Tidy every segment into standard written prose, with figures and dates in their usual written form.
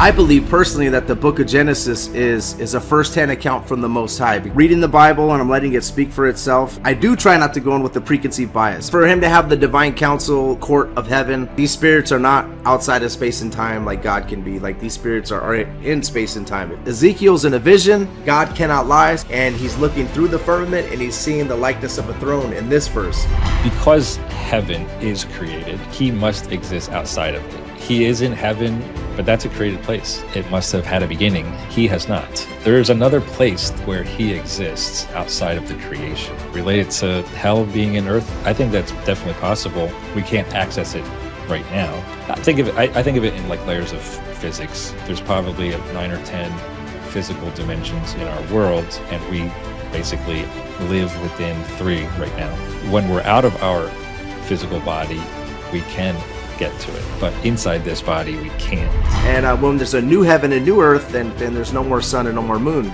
I believe personally that the book of Genesis is a first-hand account from the Most High. Reading the Bible and I'm letting it speak for itself. I do try not to go in with the preconceived bias. For him to have the divine council court of heaven, these spirits are not outside of space and time like God can be. Like, these spirits are in space and time. Ezekiel's in a vision, God cannot lie, and he's looking through the firmament and he's seeing the likeness of a throne in this verse. Because heaven is created, he must exist outside of it. He is in heaven, but that's a created place. It must have had a beginning. He has not. There is another place where he exists outside of the creation. Related to hell being in earth, I think that's definitely possible. We can't access it right now. I think of it in like layers of physics. There's probably 9 or 10 physical dimensions in our world, and we basically live within 3 right now. When we're out of our physical body, we can get to it, but inside this body we can't. And when there's a new heaven and new earth, then there's no more sun and no more moon.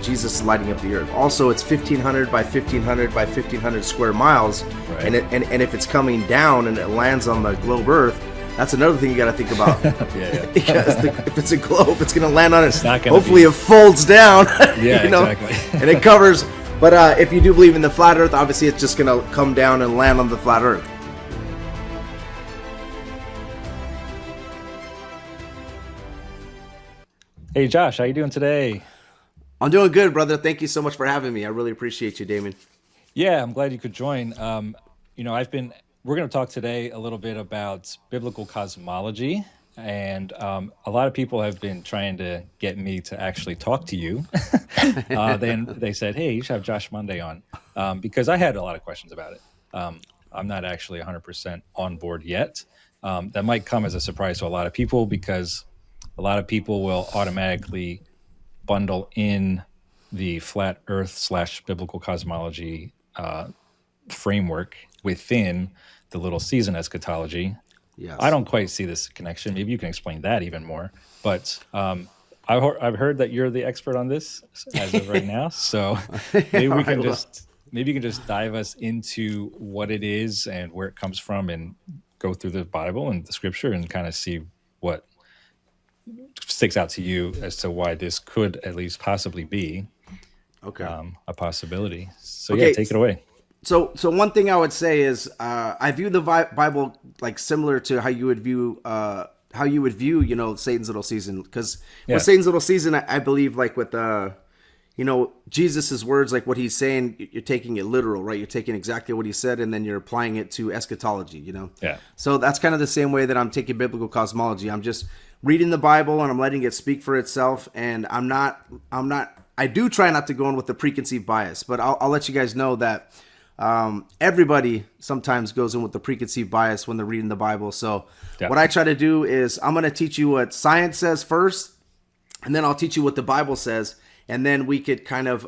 Jesus is lighting up the earth. Also, it's 1,500 by 1,500 by 1,500 square miles, right. and if it's coming down and it lands on the globe Earth, that's another thing you got to think about. Yeah. Because if it's a globe, it's going to land on it. It's not gonna Hopefully, it folds down. Yeah, exactly. And it covers. But if you do believe in the flat Earth, obviously it's just going to come down and land on the flat Earth. Hey Josh, how you doing today? I'm doing good, brother. Thank you so much for having me. I really appreciate you, Damon. Yeah, I'm glad you could join. We're going to talk today a little bit about biblical cosmology, and a lot of people have been trying to get me to actually talk to you. Then they said, hey, you should have Josh Monday on, because I had a lot of questions about it. I'm not actually 100% on board yet. That might come as a surprise to a lot of people, because a lot of people will automatically bundle in the flat earth / biblical cosmology framework within the little season eschatology. Yes. I don't quite see this connection. Maybe you can explain that even more. But I've heard that you're the expert on this as of right now. So maybe you can just dive us into what it is and where it comes from, and go through the Bible and the scripture and kind of see what sticks out to you as to why this could at least possibly be a possibility. So okay. Yeah, take it away. So one thing I would say is I view the Bible like similar to how you would view Satan's little season, because with Satan's little season, I believe like with Jesus's words, like what he's saying, you're taking it literal, right? You're taking exactly what he said and then you're applying it to eschatology, Yeah. So that's kind of the same way that I'm taking biblical cosmology. I'm just reading the Bible and I'm letting it speak for itself, and I do try not to go in with the preconceived bias, but I'll let you guys know that everybody sometimes goes in with the preconceived bias when they're reading the Bible. So what I try to do is I'm going to teach you what science says first, and then I'll teach you what the Bible says, and then we could kind of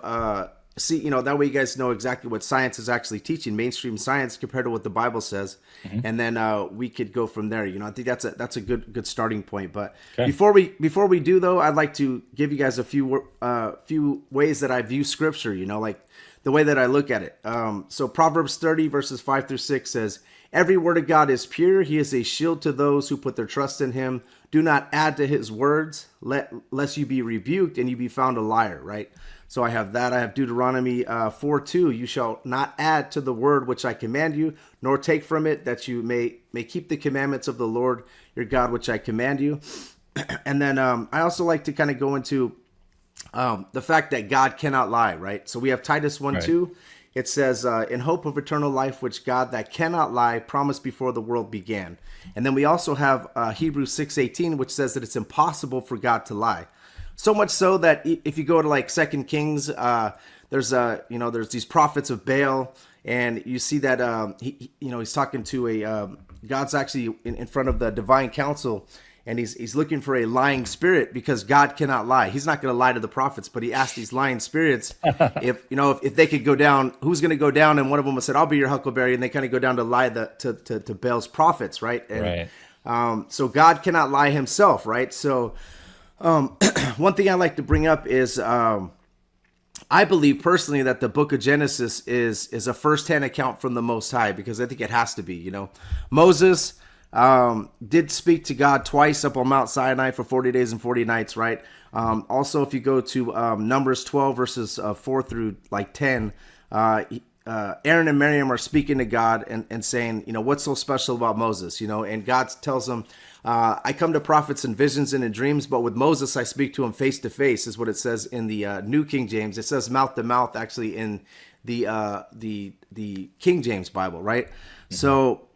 see, that way you guys know exactly what science is actually teaching, mainstream science compared to what the Bible says. Mm-hmm. And then we could go from there. I think that's a good starting point. But before we do though, I'd like to give you guys a few ways that I view scripture, like the way that I look at it. So Proverbs 30 verses 5-6 says, every word of God is pure. He is a shield to those who put their trust in him. Do not add to his words, lest you be rebuked and you be found a liar, right? So I have that. I have Deuteronomy 4:2. You shall not add to the word which I command you, nor take from it, that you may keep the commandments of the Lord your God, which I command you. And then I also like to kind of go into the fact that God cannot lie, right? So we have Titus 1:2. It says, in hope of eternal life, which God that cannot lie promised before the world began. And then we also have Hebrews 6:18, which says that it's impossible for God to lie. So much so that if you go to like 2 Kings, there's these prophets of Baal, and you see that he's talking to God's actually in front of the divine council, and he's looking for a lying spirit, because God cannot lie. He's not going to lie to the prophets, but he asked these lying spirits if they could go down, who's going to go down, and one of them said, I'll be your huckleberry, and they kind of go down to lie to Baal's prophets, right? And, so God cannot lie himself, right? So one thing I like to bring up is I believe personally that the book of Genesis is a first-hand account from the Most High, because I think it has to be. Moses did speak to God twice up on Mount Sinai for 40 days and 40 nights, right? Also, if you go to Numbers 12 verses 4 through like 10, Aaron and Miriam are speaking to God and saying, what's so special about Moses, and God tells them, I come to prophets in visions and in dreams, but with Moses, I speak to him face to face, is what it says in the New King James. It says mouth to mouth, actually, in the King James Bible, right? Mm-hmm. So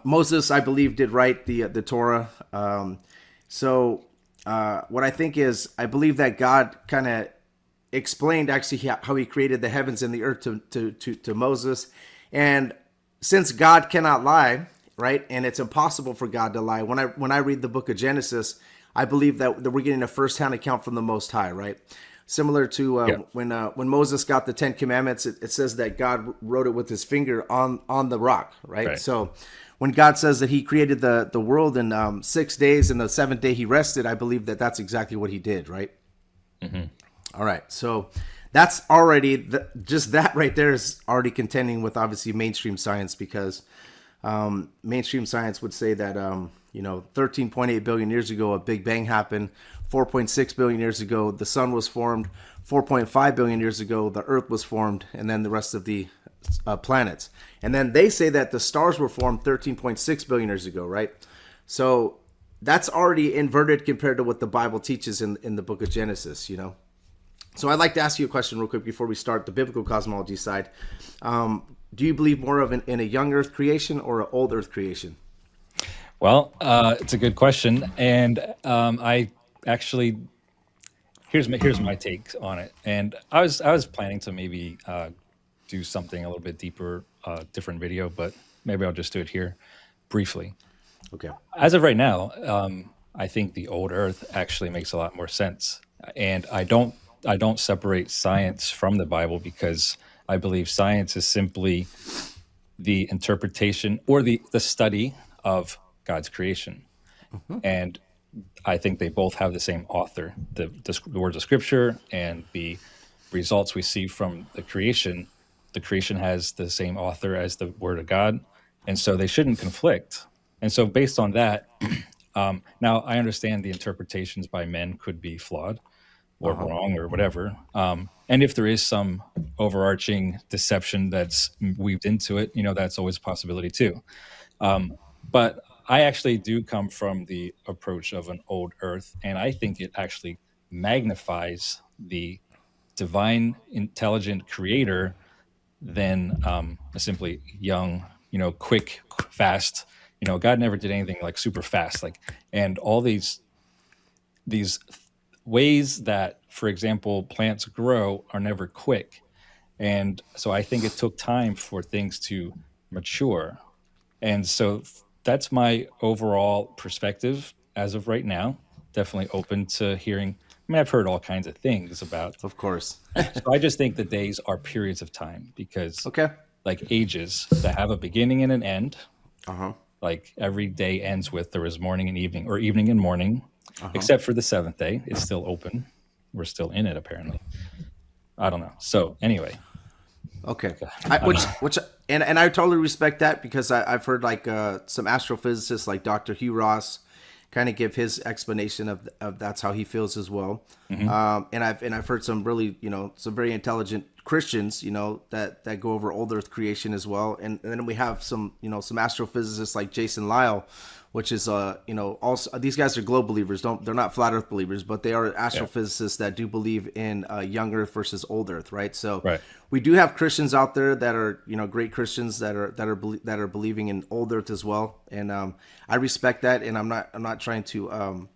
Moses, I believe, did write the Torah. What I think is, I believe that God kind of explained actually how he created the heavens and the earth to Moses. And since God cannot lie, right, and it's impossible for God to lie, when I read the book of Genesis, I believe that we're getting a first-hand account from the Most High, right? Similar to when Moses got the 10 Commandments, it says that God wrote it with his finger on the rock, right? So when God says that he created the world in 6 days and the seventh day he rested, I believe that that's exactly what he did, right? Mm-hmm. All right, so that's already, just that right there is already contending with obviously mainstream science, because mainstream science would say that 13.8 billion years ago a Big Bang happened, 4.6 billion years ago the sun was formed, 4.5 billion years ago the earth was formed, and then the rest of the planets. And then they say that the stars were formed 13.6 billion years ago, right? So that's already inverted compared to what the Bible teaches in the book of Genesis, So I'd like to ask you a question real quick before we start the biblical cosmology side. Do you believe more of in a young earth creation or an old earth creation? Well, it's a good question, and I actually here's my take on it. And I was planning to maybe do something a little bit deeper, different video, but maybe I'll just do it here briefly. Okay. As of right now, I think the old Earth actually makes a lot more sense, and I don't separate science from the Bible, because I believe science is simply the interpretation or the study of God's creation. Mm-hmm. And I think they both have the same author. The words of Scripture and the results we see from the creation has the same author as the Word of God. And so they shouldn't conflict. And so based on that, now I understand the interpretations by men could be flawed or wrong or whatever. And if there is some overarching deception that's weaved into it, that's always a possibility too. But I actually do come from the approach of an old earth, and I think it actually magnifies the divine, intelligent creator than a simply young, quick, fast. God never did anything like super fast, and all these ways that, for example, plants grow are never quick. And so I think it took time for things to mature. And so that's my overall perspective as of right now. Definitely open to hearing. I mean, I've heard all kinds of things about. Of course. So I just think the days are periods of time, because like ages that have a beginning and an end. Like every day ends with there is morning and evening, or evening and morning, except for the seventh day. It's still open. We're still in it, apparently. I don't know. So anyway. Okay. And I totally respect that, because I've heard some astrophysicists like Dr. Hugh Ross kind of give his explanation of that's how he feels as well. Mm-hmm. And I've heard some really, some very intelligent Christians, that go over old earth creation as well. And then we have some astrophysicists like Jason Lyle, which is, also, these guys are globe believers. They're not flat earth believers, but they are astrophysicists that do believe in young earth versus old earth. Right. So we do have Christians out there that are, great Christians that are believing in old earth as well. And I respect that. And I'm not trying to,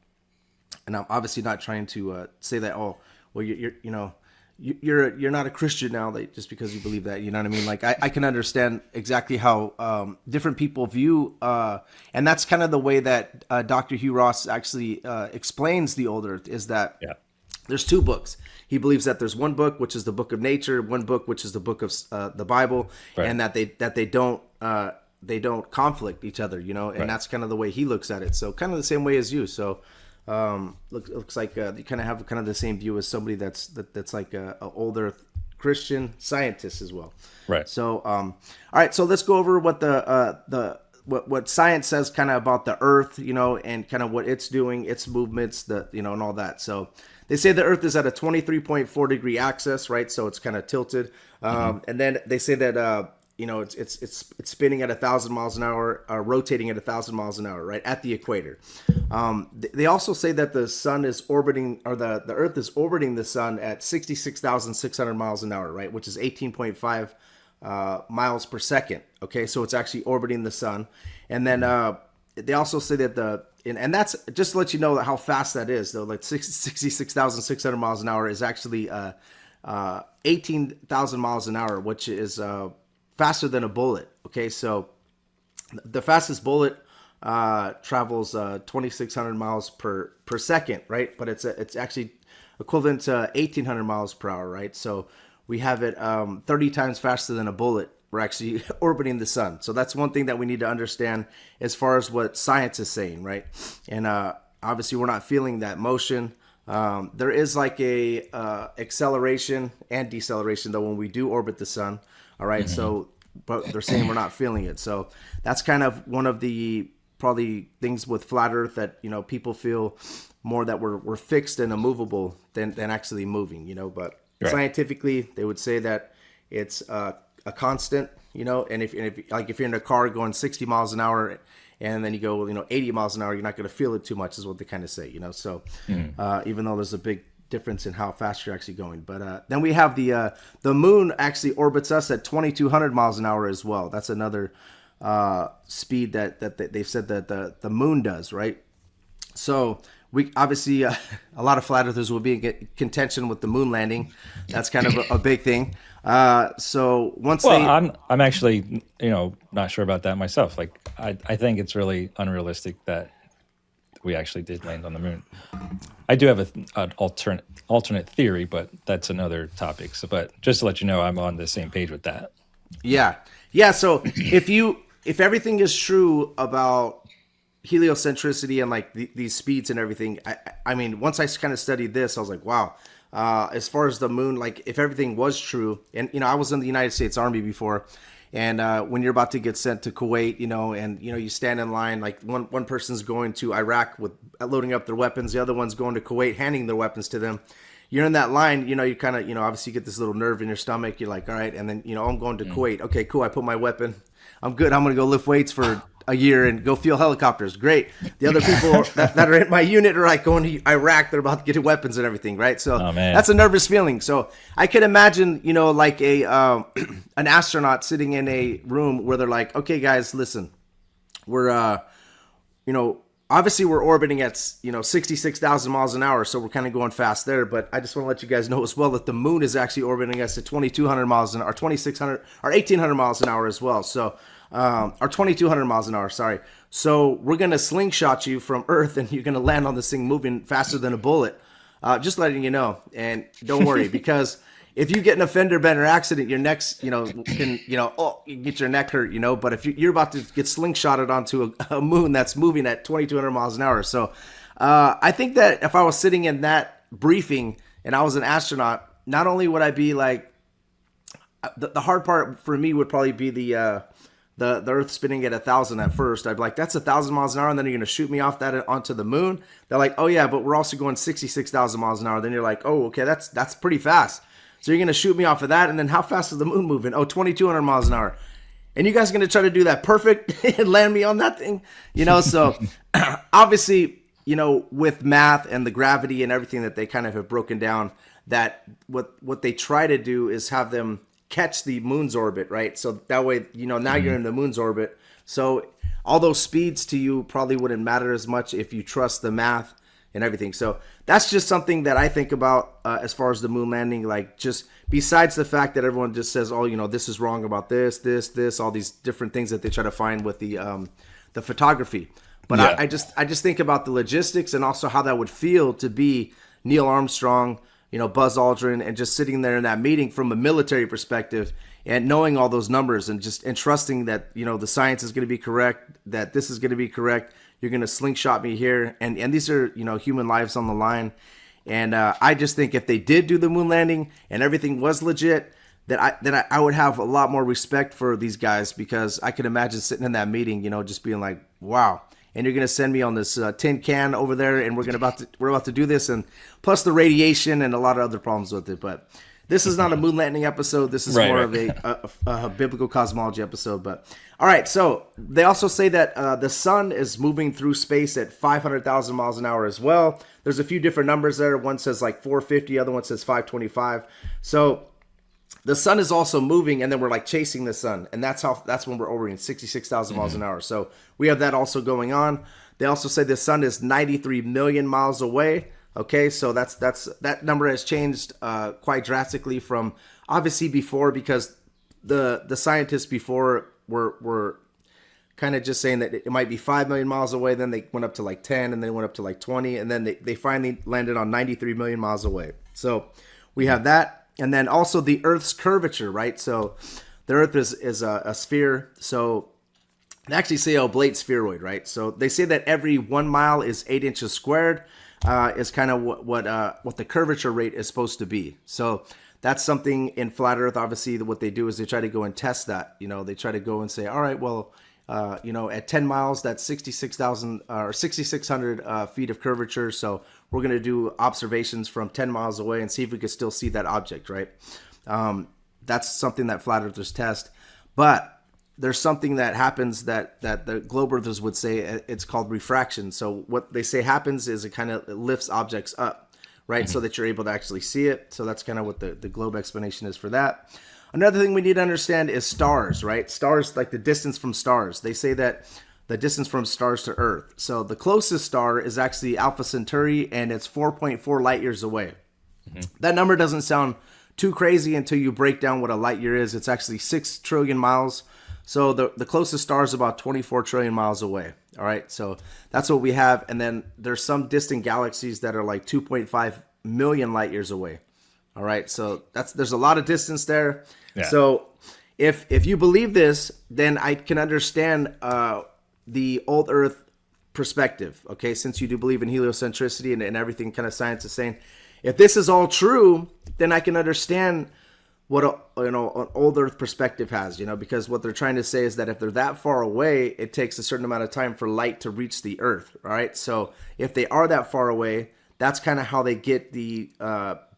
and I'm obviously not trying to say that, oh, well, you're not a Christian now, just because you believe that, you know what I mean? Like I can understand exactly how different people view, and that's kind of the way that Dr. Hugh Ross actually explains the old earth, is that there's two books. He believes that there's one book, which is the book of nature, one book, which is the book of the Bible, and that they don't conflict each other, and that's kind of the way he looks at it. So kind of the same way as you. So looks like you kind of have kind of the same view as somebody that's like a old earth Christian scientist as well. Right. So all right, so let's go over what the what science says kind of about the Earth, and kind of what it's doing, its movements, and all that. So they say the Earth is at a 23.4 degree axis, right? So it's kind of tilted. And then they say that it's spinning at 1,000 miles an hour, rotating at 1,000 miles an hour, right at the equator. They also say that the sun is orbiting, or the Earth is orbiting the sun at 66,600 miles an hour, right, which is 18.5 miles per second. Okay, so it's actually orbiting the sun. And then they also say that and that's just to let you know how fast that is, though. Like 66,600 miles an hour is actually 18,000 miles an hour, which is faster than a bullet. Okay, so the fastest bullet travels 2,600 miles per second, right? But it's actually equivalent to 1,800 miles per hour, right? So we have it 30 times faster than a bullet. We're actually orbiting the sun. So that's one thing that we need to understand as far as what science is saying, right? And obviously we're not feeling that motion. There is like a acceleration and deceleration, though, when we do orbit the sun. All right. So, but they're saying we're not feeling it. So that's kind of one of the probably things with flat Earth that, people feel more that we're fixed and immovable than actually moving, but right. Scientifically, they would say that it's a constant, and if you're in a car going 60 miles an hour and then you go, 80 miles an hour, you're not going to feel it too much, is what they kind of say, So even though there's a big difference in how fast you're actually going. But then we have the moon actually orbits us at 2,200 miles an hour as well. That's another speed that they've said that the moon does, right? So we obviously a lot of flat earthers will be in contention with the moon landing. That's kind of a big thing. So once I'm actually not sure about that myself. Like I think it's really unrealistic that we actually did land on the moon. I do have an alternate theory, but that's another topic. So, but just to let you know, I'm on the same page with that. Yeah. So if everything is true about heliocentricity and like these speeds and everything, I mean, once I kind of studied this, I was like, wow. As far as the moon, like if everything was true, and I was in the United States Army before, and when you're about to get sent to Kuwait, and you stand in line, like one person's going to Iraq with loading up their weapons, the other one's going to Kuwait handing their weapons to them. You're in that line, you kind of, obviously you get this little nerve in your stomach. You're like, all right, and then I'm going to Kuwait. Okay, cool. I put my weapon. I'm good. I'm gonna go lift weights for a year and go feel helicopters. Great. The other people that are in my unit are like going to Iraq. They're about to get weapons and everything, right? So that's a nervous feeling. So I could imagine, like an astronaut sitting in a room where they're like, okay, guys, listen, we're, obviously we're orbiting at, 66,000 miles an hour. So we're kind of going fast there. But I just want to let you guys know as well that the moon is actually orbiting us at 2,200 miles an hour, 2,600 or 1,800 miles an hour as well. So, or 2,200 miles an hour, sorry. So we're going to slingshot you from Earth and you're going to land on this thing moving faster than a bullet. Just letting you know. And don't worry, because if you get in a fender bender accident, your neck's, can, you get your neck hurt, but if you're about to get slingshotted onto a moon that's moving at 2,200 miles an hour. So I think that if I was sitting in that briefing and I was an astronaut, not only would I be like, the hard part for me would probably be the Earth spinning at 1,000 at first. I'd be like, that's 1,000 miles an hour, and then you're going to shoot me off that onto the moon. They're like, oh yeah, but we're also going 66,000 miles an hour. Then you're like, oh, okay, that's pretty fast. So you're going to shoot me off of that, and then how fast is the moon moving? Oh, 2,200 miles an hour. And you guys are going to try to do that perfect and land me on that thing? So obviously, with math and the gravity and everything that they kind of have broken down, that what they try to do is have them catch the moon's orbit, right? So that way, now you're in the moon's orbit. So all those speeds to you probably wouldn't matter as much if you trust the math and everything. So that's just something that I think about as far as the moon landing, like just besides the fact that everyone just says, oh, this is wrong about this, all these different things that they try to find with the photography. But yeah. I just think about the logistics and also how that would feel to be Neil Armstrong, Buzz Aldrin, and just sitting there in that meeting from a military perspective and knowing all those numbers and trusting that, the science is going to be correct, that this is going to be correct. You're going to slingshot me here. And these are, human lives on the line. And I just think if they did do the moon landing and everything was legit, I would have a lot more respect for these guys, because I can imagine sitting in that meeting, just being like, wow. And you're gonna send me on this tin can over there, and we're about to do this, and plus the radiation and a lot of other problems with it. But this is not a moon landing episode. This is more of a biblical cosmology episode. But all right, so they also say that the sun is moving through space at 500,000 miles an hour as well. There's a few different numbers there. One says like 450, other one says 525. So the sun is also moving, and then we're like chasing the sun, and that's when we're orbiting 66,000 miles an hour. So we have that also going on. They also say the sun is 93 million miles away. Okay, so that number has changed quite drastically from obviously before, because the scientists before were kind of just saying that it might be 5 million miles away. Then they went up to like 10, and then went up to like 20, and then they finally landed on 93 million miles away. So we have that. And then also the Earth's curvature, right? So the Earth is a sphere. So they actually say oblate spheroid, right? So they say that every 1 mile is 8 inches squared, is kind of what the curvature rate is supposed to be. So that's something in flat Earth. Obviously, what they do is they try to go and test that. They try to go and say, all right, well, at 10 miles, that's 66,000 or 6,600 feet of curvature. So we're going to do observations from 10 miles away and see if we could still see that object, right? That's something that flat earthers test. But there's something that happens that the globe earthers would say, it's called refraction. So what they say happens is it kind of lifts objects up, right? So that you're able to actually see it. So that's kind of what the globe explanation is for that. Another thing we need to understand is stars, right? Stars, like the distance from stars. They say that the distance from stars to Earth. So the closest star is actually Alpha Centauri, and it's 4.4 light years away. That number doesn't sound too crazy until you break down what a light year is. It's actually 6 trillion miles. So the closest star is about 24 trillion miles away. All right, so that's what we have. And then there's some distant galaxies that are like 2.5 million light years away. All right, so there's a lot of distance there. Yeah. So if you believe this, then I can understand the old Earth perspective. Okay, since you do believe in heliocentricity and everything kind of science is saying, if this is all true, then I can understand what an old Earth perspective has. Because what they're trying to say is that if they're that far away, it takes a certain amount of time for light to reach the Earth. All right, so if they are that far away, that's kind of how they get the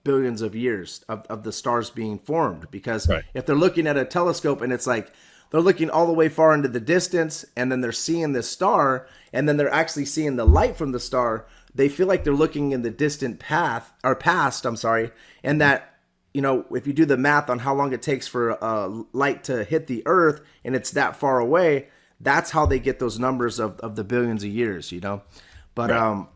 billions of years of the stars being formed. Because if they're looking at a telescope and it's like they're looking all the way far into the distance, and then they're seeing this star, and then they're actually seeing the light from the star, they feel like they're looking in the distant past, and that, if you do the math on how long it takes for light to hit the Earth, and it's that far away, that's how they get those numbers of the billions of years, But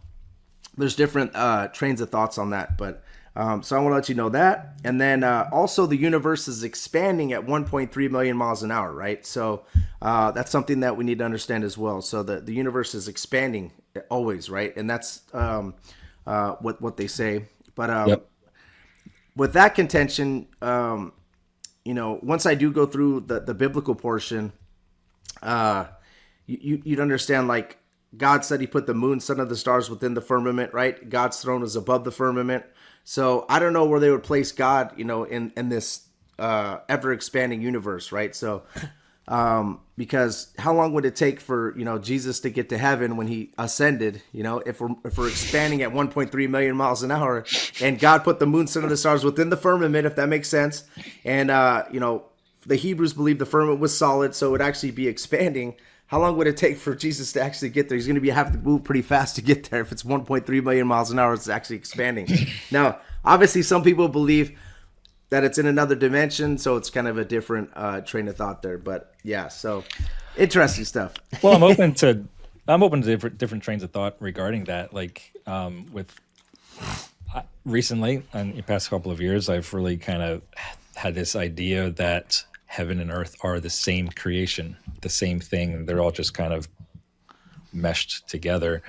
there's different trains of thoughts on that, but so I want to let you know that. And then also the universe is expanding at 1.3 million miles an hour, right? So that's something that we need to understand as well. So the universe is expanding always, right? And that's what they say. But with that contention, once I do go through the biblical portion, you'd understand, like, God said he put the moon, sun, and the stars within the firmament, right? God's throne is above the firmament. So I don't know where they would place God, in this ever expanding universe, right? So because how long would it take for Jesus to get to heaven when he ascended? If we're expanding at 1.3 million miles an hour, and God put the moon, sun, and the stars within the firmament, if that makes sense, and the Hebrews believed the firmament was solid, so it would actually be expanding. How long would it take for Jesus to actually get there? He's going to have to move pretty fast to get there. If it's 1.3 million miles an hour, it's actually expanding. Now, obviously, some people believe that it's in another dimension, so it's kind of a different train of thought there. But yeah, so interesting stuff. Well, I'm open to different trains of thought regarding that. Like recently, in the past couple of years, I've really kind of had this idea that heaven and earth are the same creation, the same thing. They're all just kind of meshed together.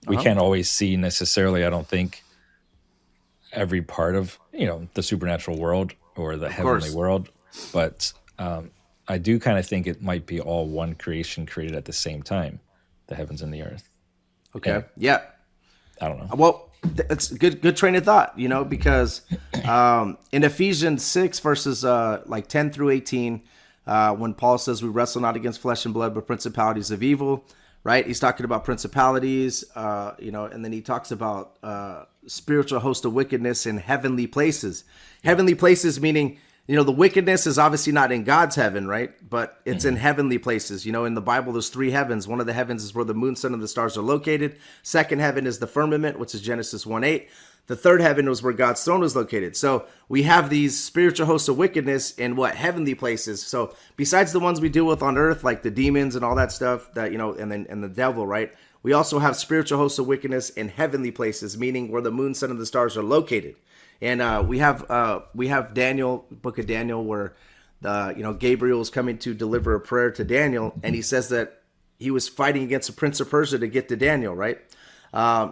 We can't always see necessarily, I don't think, every part of the supernatural world or the heavenly world, but I do kind of think it might be all one creation created at the same time, the heavens and the earth. Okay. Yeah. I don't know. Well, It's a good train of thought, because in Ephesians 6 verses like 10 through 18, when Paul says we wrestle not against flesh and blood, but principalities of evil, right? He's talking about principalities, and then he talks about spiritual host of wickedness in heavenly places. Heavenly places meaning, the wickedness is obviously not in God's heaven, right? But it's in heavenly places. In the Bible, there's three heavens. One of the heavens is where the moon, sun, and the stars are located. Second heaven is the firmament, which is Genesis 1:8. The third heaven was where God's throne was located. So we have these spiritual hosts of wickedness in heavenly places. So besides the ones we deal with on earth, like the demons and all that stuff, that and the devil, right? We also have spiritual hosts of wickedness in heavenly places, meaning where the moon, sun, and the stars are located. And we have Daniel, book of Daniel, where Gabriel is coming to deliver a prayer to Daniel, and he says that he was fighting against the prince of Persia to get to Daniel, right?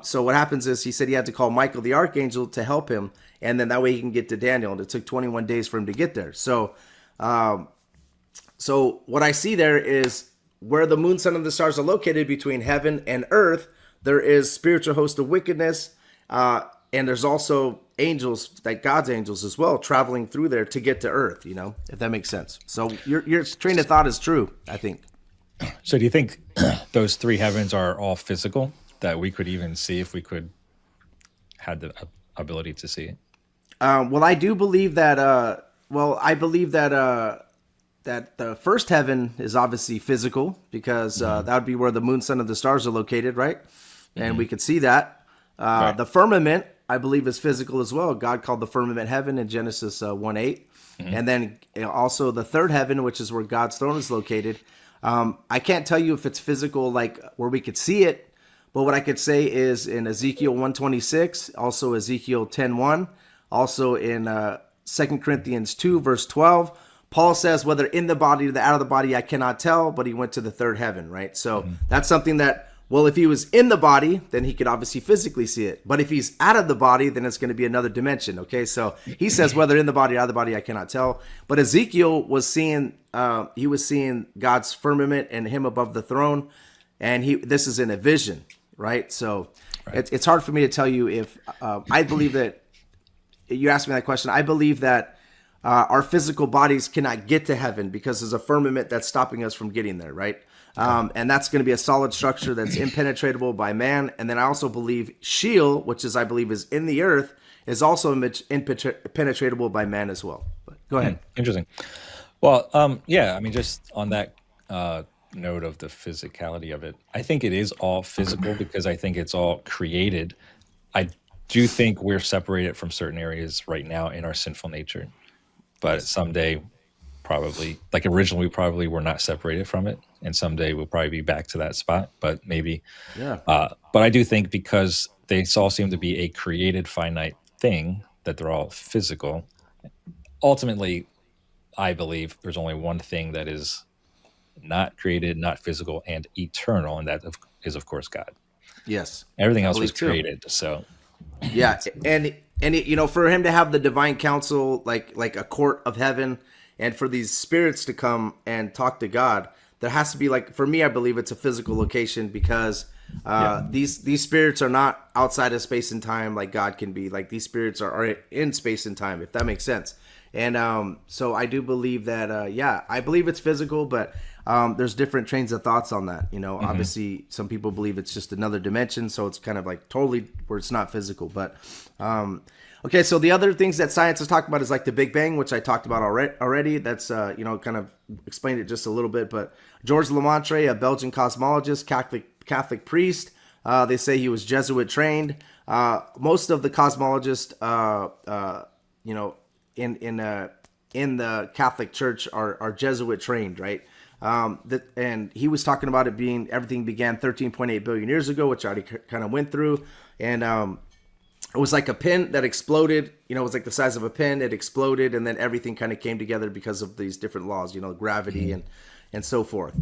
So what happens is he said he had to call Michael the archangel to help him, and then that way he can get to Daniel. And it took 21 days for him to get there. So what I see there is where the moon, sun, and the stars are located between heaven and earth. There is spiritual host of wickedness, and there's also angels, like God's angels as well, traveling through there to get to earth, if that makes sense. So your train of thought is true, I think. So do you think those three heavens are all physical, that we could even see if we could had the ability to see it? Well, I do believe that, that the first heaven is obviously physical, because that would be where the moon, sun, and the stars are located, right? And we could see that. Right. The firmament, I believe, is physical as well. God called the firmament heaven in Genesis 1:8. And then also the third heaven, which is where God's throne is located. I can't tell you if it's physical, like where we could see it, but what I could say is in Ezekiel 1:26, also Ezekiel 10:1, also in 2 Corinthians 2, verse 12, Paul says, whether in the body or out of the body, I cannot tell, but he went to the third heaven, right? So that's something that, well, if he was in the body, then he could obviously physically see it. But if he's out of the body, then it's going to be another dimension, okay? So he says, whether in the body or out of the body, I cannot tell. But Ezekiel was seeing, God's firmament and him above the throne. And this is in a vision, right? So it's hard for me to tell you if, I believe that, you asked me that question, I believe that our physical bodies cannot get to heaven because there's a firmament that's stopping us from getting there, right? And that's going to be a solid structure that's impenetrable by man. And then I also believe Sheol, which I believe is in the earth, is also impenetrable by man as well. But go ahead. Interesting. Well, I mean, just on that note of the physicality of it, I think it is all physical because I think it's all created. I do think we're separated from certain areas right now in our sinful nature, but someday probably, like originally we probably were not separated from it, and someday we'll probably be back to that spot, but maybe. Yeah. But I do think because they all seem to be a created finite thing, that they're all physical. Ultimately, I believe there's only one thing that is not created, not physical, and eternal, and that is, of course, God. Yes. Everything else was created, so. Yeah, and for him to have the divine council, like a court of heaven, and for these spirits to come and talk to God, there has to be, like, for me, I believe it's a physical location because these spirits are not outside of space and time like God can be. Like, these spirits are in space and time, if that makes sense. And so I do believe that, I believe it's physical, but there's different trains of thoughts on that. Obviously some people believe it's just another dimension, so it's kind of like totally where it's not physical. But okay, so the other things that science has talked about is like the Big Bang, which I talked about already. That's kind of explained it just a little bit. But George Lemaitre, a Belgian cosmologist, Catholic priest, they say he was Jesuit trained. Most of the cosmologists, in the Catholic Church are Jesuit trained, right? And he was talking about everything began 13.8 billion years ago, which I already kind of went through. And it was like a pin that exploded, it was like the size of a pin. It exploded, and then everything kind of came together because of these different laws, gravity and so forth.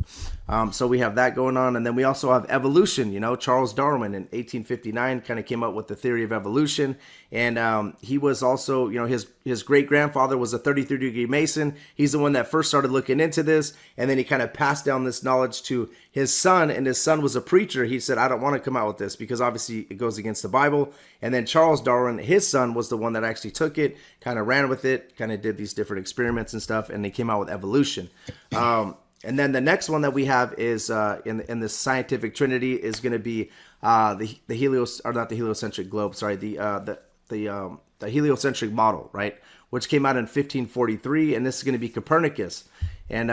So we have that going on, and then we also have evolution. Charles Darwin in 1859 kind of came up with the theory of evolution, and he was also, his great grandfather was a 33-degree Mason. He's the one that first started looking into this, and then he kind of passed down this knowledge to his son, and his son was a preacher. He said, I don't want to come out with this because obviously it goes against the Bible. And then Charles Darwin, his son, was the one that actually took it, kind of ran with it, kind of did these different experiments and stuff, and they came out with evolution. And then the next one that we have is in the scientific trinity is going to be the heliocentric globe. Sorry, the heliocentric model, right? Which came out in 1543, and this is going to be Copernicus. And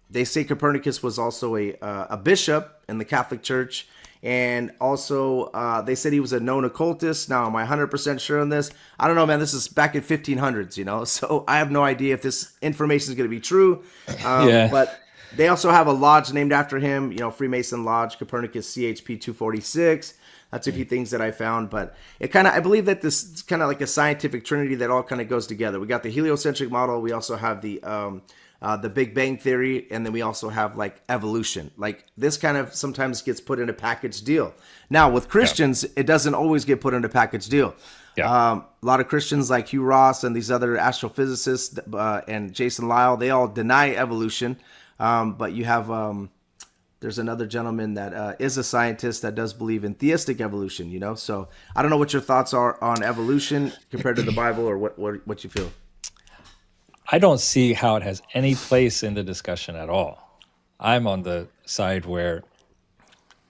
they say Copernicus was also a bishop in the Catholic Church, and also they said he was a known occultist. Now, am I 100% sure on this? I don't know, man. This is back in 1500s, so I have no idea if this information is going to be true. But they also have a lodge named after him, Freemason Lodge, Copernicus CHP 246. That's a few things that I found, but I believe that this is kind of like a scientific trinity that all kind of goes together. We got the heliocentric model. We also have the Big Bang Theory, and then we also have like evolution. Like this kind of sometimes gets put in a package deal. Now with Christians, it doesn't always get put in a package deal. A lot of Christians like Hugh Ross and these other astrophysicists and Jason Lisle, they all deny evolution. But you have there's another gentleman that is a scientist that does believe in theistic evolution. So I don't know what your thoughts are on evolution compared to the Bible, or what you feel. I don't see how it has any place in the discussion at all. I'm on the side where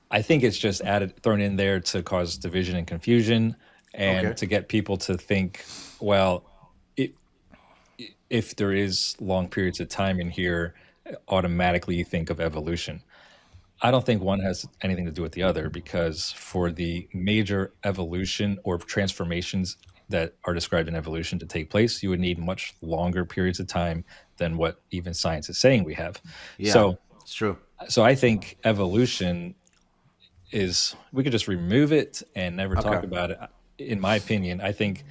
I think it's just thrown in there to cause division and confusion, and to get people to think, well, if there is long periods of time in here, automatically you think of evolution. I don't think one has anything to do with the other, because for the major evolution or transformations that are described in evolution to take place, you would need much longer periods of time than what even science is saying we have. So it's true. So I think evolution we could just remove it and never talk about it. In my opinion, I think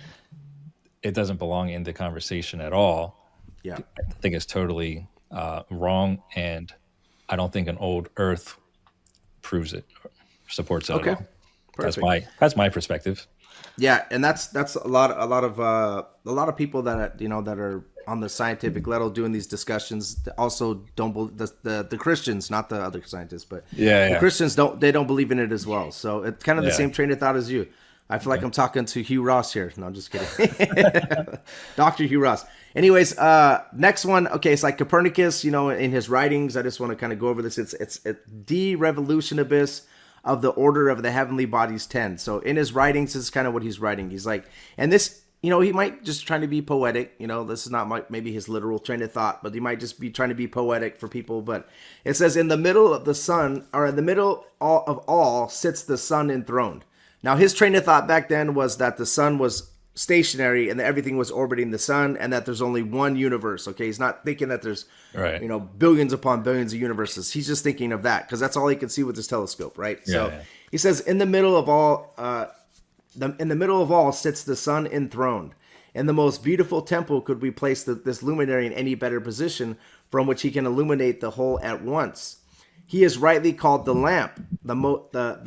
it doesn't belong in the conversation at all. I think it's totally wrong, and I don't think an old Earth proves it, or supports it at all. Perfect. That's my perspective. Yeah, and that's a lot of people that that are on the scientific level doing these discussions also don't believe the Christians, not the other scientists, but the Christians don't believe in it as well. So it's kind of the same train of thought as you. I feel like I'm talking to Hugh Ross here. No, I'm just kidding. Dr. Hugh Ross. Anyways, next one. Okay, it's like Copernicus, in his writings. I just want to kind of go over this. It's De Revolutionibus of the Order of the Heavenly Bodies 10. So in his writings, this is kind of what he's writing. He's like, and this, he might just trying to be poetic. This is not maybe his literal train of thought, but he might just be trying to be poetic for people. But it says, in the middle of the sun, or in the middle of all, sits the sun enthroned. Now, his train of thought back then was that the sun was stationary and that everything was orbiting the sun, and that there's only one universe. Okay, he's not thinking that there's billions upon billions of universes. He's just thinking of that because that's all he can see with his telescope, right? He says, in the middle of all, sits the sun enthroned. In the most beautiful temple could we place this luminary in any better position from which he can illuminate the whole at once. He is rightly called the lamp, the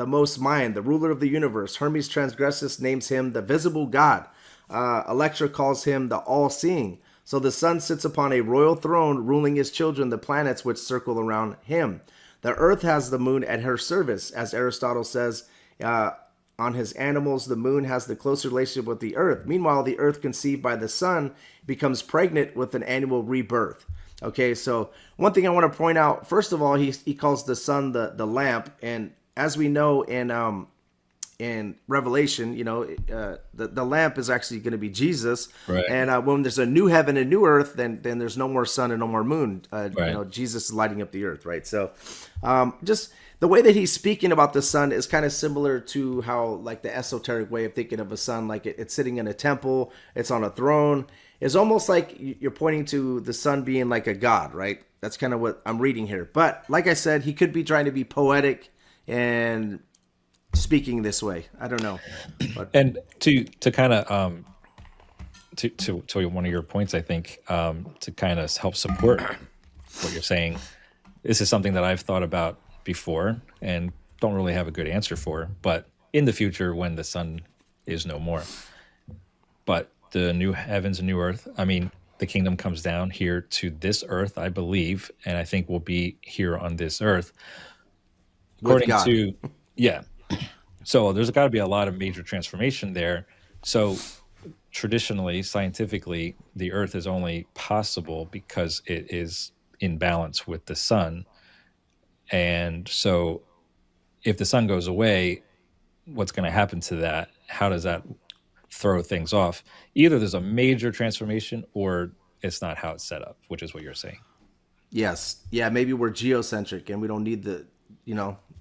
most mind, the ruler of the universe. Hermes Trismegistus names him the visible God. Electra calls him the all-seeing. So the sun sits upon a royal throne, ruling his children, the planets which circle around him. The earth has the moon at her service. As Aristotle says on his Animals, the moon has the closer relationship with the earth. Meanwhile, the earth conceived by the sun becomes pregnant with an annual rebirth. Okay, so one thing I want to point out, first of all, he calls the sun the lamp, and as we know in Revelation, the lamp is actually going to be Jesus, right. And when there's a new heaven and new earth, then there's no more sun and no more moon. Right. Jesus is lighting up the earth, right? So, just the way that he's speaking about the sun is kind of similar to how, like, the esoteric way of thinking of a sun, like it's sitting in a temple, it's on a throne. It's almost like you're pointing to the sun being like a god, right? That's kind of what I'm reading here. But like I said, he could be trying to be poetic and speaking this way. I don't know. But. And to kind of to one of your points, I think, to kind of help support what you're saying, this is something that I've thought about before and don't really have a good answer for, but in the future when the sun is no more. But the new heavens and new earth, I mean, the kingdom comes down here to this earth, I believe, and I think we'll be here on this earth. With According God. to, yeah. So there's got to be a lot of major transformation there. So traditionally, scientifically, the earth is only possible because it is in balance with the sun. And so if the sun goes away, what's going to happen to that? How does that throw things off? Either there's a major transformation or it's not how it's set up, which is what you're saying. Yes. Yeah, maybe we're geocentric and we don't need the,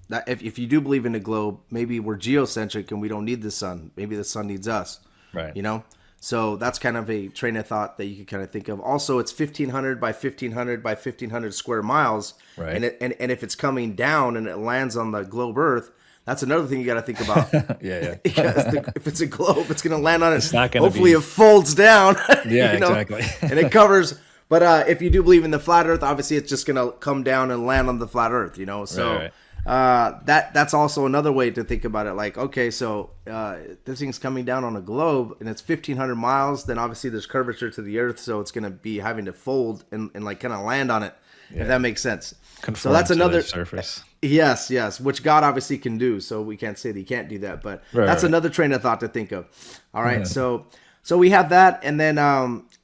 that if you do believe in the globe, maybe we're geocentric and we don't need the sun. Maybe the sun needs us. Right. So that's kind of a train of thought that you could kind of think of. Also, it's 1,500 by 1,500 by 1,500 square miles. Right. And if it's coming down and it lands on the globe Earth, that's another thing you got to think about. Yeah. Because if it's a globe, it's going to land on it. It's not going to Hopefully be... it folds down. Yeah, exactly. And it covers. But if you do believe in the flat Earth, obviously it's just going to come down and land on the flat Earth, So Right. That's also another way to think about it. Like, okay, so this thing's coming down on a globe and it's 1,500 miles. Then obviously there's curvature to the Earth, so it's going to be having to fold and like kind of land on it, if that makes sense. Conform so that's to another the surface. Yes, which God obviously can do. So we can't say that he can't do that, but that's another train of thought to think of. All right, so we have that, and then